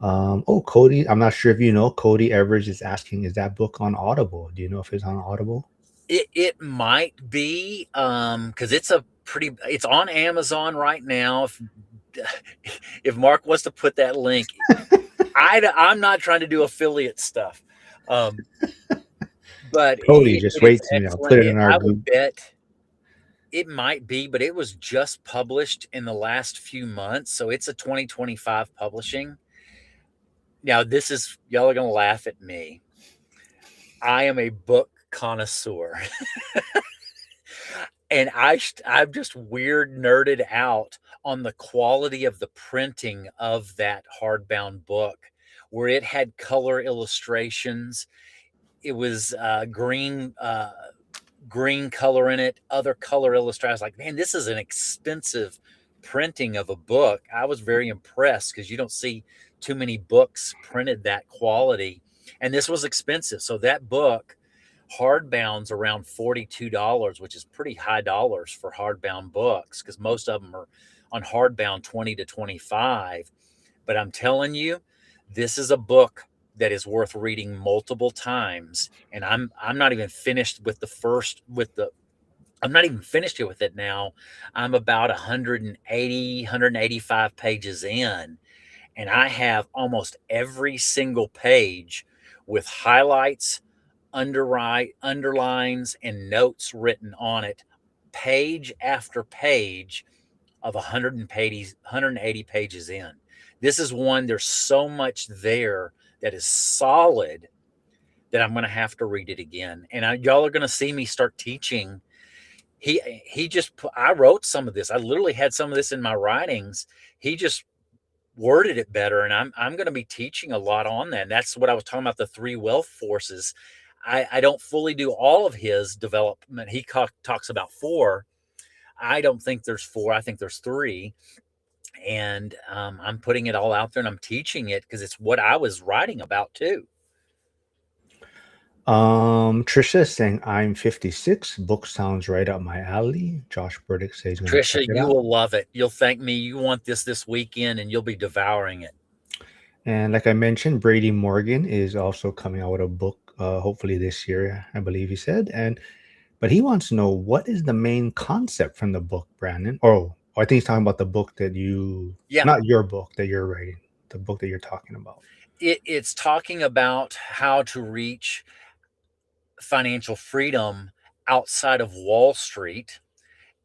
Oh, Cody, I'm not sure if you know, Cody Everidge is asking, is that book on Audible? Do you know if it's on Audible? It might be, because it's on Amazon right now. If Mark wants to put that link, I'm not trying to do affiliate stuff. Um, but Cody, just it is wait to me. I'll excellent. put it in our I would group. bet it might be, but it was just published in the last few months, so it's a 2025 publishing. Now, y'all are gonna laugh at me. I am a book connoisseur, and I'm just weird nerded out on the quality of the printing of that hardbound book, where it had color illustrations. It was green color in it, other color illustrations. Like, man, this is an expensive printing of a book. I was very impressed because you don't see too many books printed that quality, and this was expensive. So that book, hardbound's around $42, which is pretty high dollars for hardbound books because most of them are on hardbound 20 to 25. But I'm telling you, this is a book that is worth reading multiple times. And I'm not even finished with the first with the I'm not even finished with it now. I'm about 180, 185 pages in, and I have almost every single page with highlights, underlines, and notes written on it, page after page of 180 pages in. This is one, there's so much there that is solid that I'm going to have to read it again. And y'all are going to see me start teaching. He just I wrote some of this. I literally had some of this in my writings. He just worded it better, and I'm going to be teaching a lot on that. And that's what I was talking about, the three wealth forces. I don't fully do all of his development. He talks about four. I don't think there's four. I think there's three. And I'm putting it all out there, and I'm teaching it because it's what I was writing about too. Trisha is saying I'm 56. Book sounds right up my alley. Josh Burdick says he's gonna check Trisha, it you out. will love it. You'll thank me. You want this weekend, and you'll be devouring it. And like I mentioned, Brady Morgan is also coming out with a book, hopefully this year, I believe he said. But he wants to know, what is the main concept from the book, Brandon? Or I think he's talking about the book that Yeah, not your book that you're writing, the book that you're talking about. it's talking about how to reach financial freedom outside of Wall Street,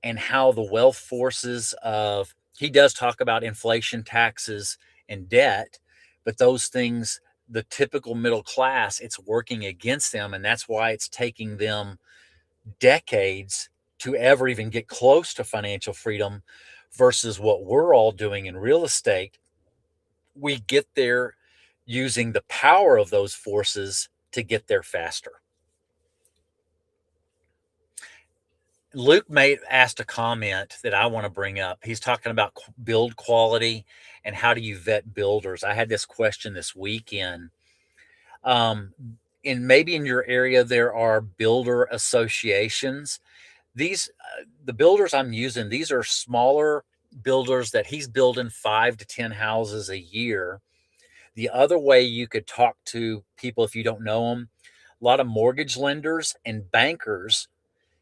and how the wealth forces of he does talk about inflation, taxes, and debt, but those things, the typical middle class, it's working against them, and that's why it's taking them decades to ever even get close to financial freedom versus what we're all doing in real estate. We get there using the power of those forces to get there faster. Luke asked a comment that I want to bring up. He's talking about build quality and how do you vet builders. I had this question this weekend. And maybe in your area there are builder associations. These the builders I'm using, these are smaller builders that he's building 5 to 10 houses a year. The other way you could talk to people if you don't know them, a lot of mortgage lenders and bankers.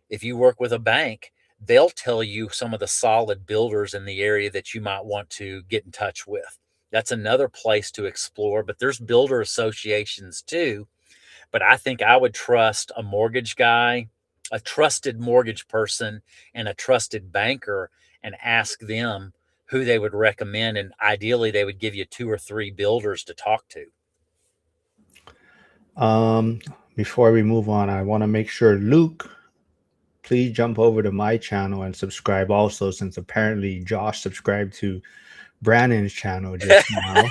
If you work with a bank, they'll tell you some of the solid builders in the area that you might want to get in touch with. That's another place to explore, but there's builder associations too. But I think I would trust a mortgage guy, a trusted mortgage person, and a trusted banker, and ask them who they would recommend. And ideally, they would give you 2 or 3 builders to talk to. Before we move on, I want to make sure, Luke, please jump over to my channel and subscribe also, since apparently Josh subscribed to Brandon's channel just now.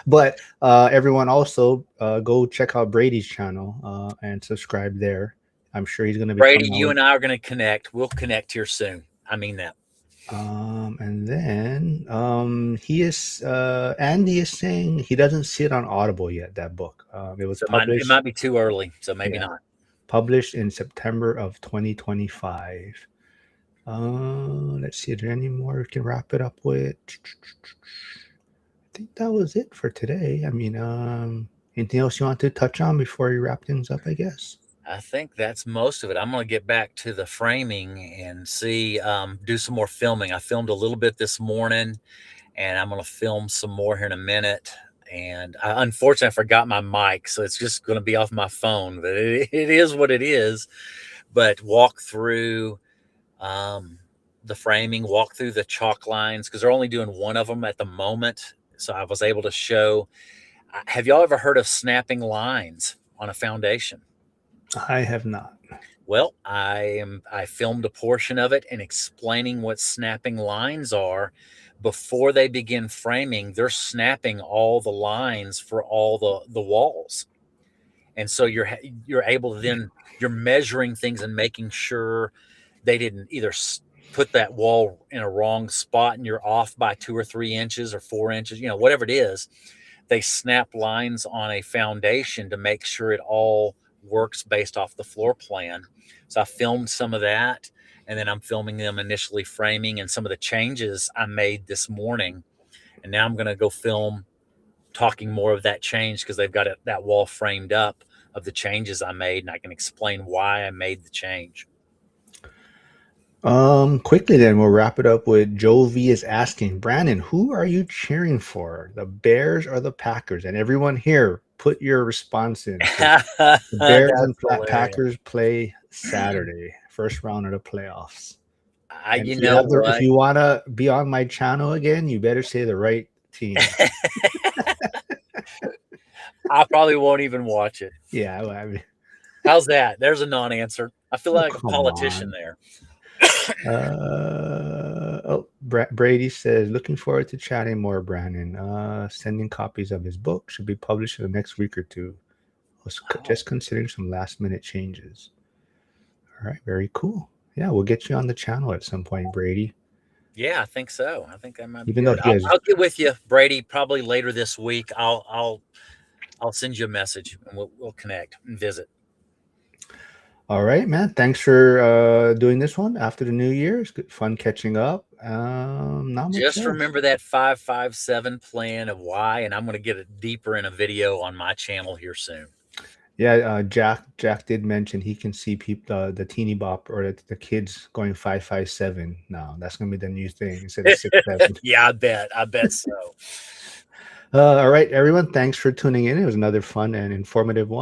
But everyone also go check out Brady's channel and subscribe there. I'm sure he's going to be Brady, coming you out. and I are going to connect. We'll connect here soon. I mean that. And then he is Andy is saying he doesn't see it on Audible yet. That book, it was So published. it might be too early, so maybe Yeah. not. Published in September of 2025. Let's see, is there any more we can wrap it up with? I think that was it for today. I mean, anything else you want to touch on before we wrap things up, I guess? I think that's most of it. I'm going to get back to the framing and see, do some more filming. I filmed a little bit this morning, and I'm going to film some more here in a minute. And unfortunately, I forgot my mic, so it's just going to be off my phone. But it is what it is. But walk through the framing, walk through the chalk lines, because they're only doing one of them at the moment. So I was able to show. Have y'all ever heard of snapping lines on a foundation? I have not. Well, I filmed a portion of it and explaining what snapping lines are. Before they begin framing, they're snapping all the lines for all the walls. And so you're able to then, you're measuring things and making sure they didn't either put that wall in a wrong spot and you're off by 2 or 3 inches or 4 inches, you know, whatever it is, they snap lines on a foundation to make sure it all works based off the floor plan. So I filmed some of that, and then I'm filming them initially framing and some of the changes I made this morning. And now I'm going to go film talking more of that change because they've got that wall framed up of the changes I made, and I can explain why I made the change. Quickly then, we'll wrap it up with Joe V is asking, Brandon, who are you cheering for, the Bears or the Packers? And everyone here, put your response in. The Bears and Packers play Saturday, first round of the playoffs. If you want to be on my channel again, you better say the right team. I probably won't even watch it. Yeah. I mean, how's that? There's a non-answer. I feel like a politician there. Brady says, looking forward to chatting more, Brandon. Sending copies of his book, should be published in the next week or two. Just considering some last minute changes. All right, very cool. Yeah, we'll get you on the channel at some point, Brady. Yeah, I think so. I think I might. Even though I'll get with you, Brady, probably later this week. I'll send you a message and we'll connect and visit. All right, man. Thanks for doing this one after the new year. It's good fun catching up. Just remember that 5-5-7 plan of why, and I'm going to get it deeper in a video on my channel here soon. Yeah, Jack did mention he can see people, the teeny bop or the kids going 5-5-7 now. That's going to be the new thing instead of 6-7. Yeah, I bet so. All right, everyone. Thanks for tuning in. It was another fun and informative one.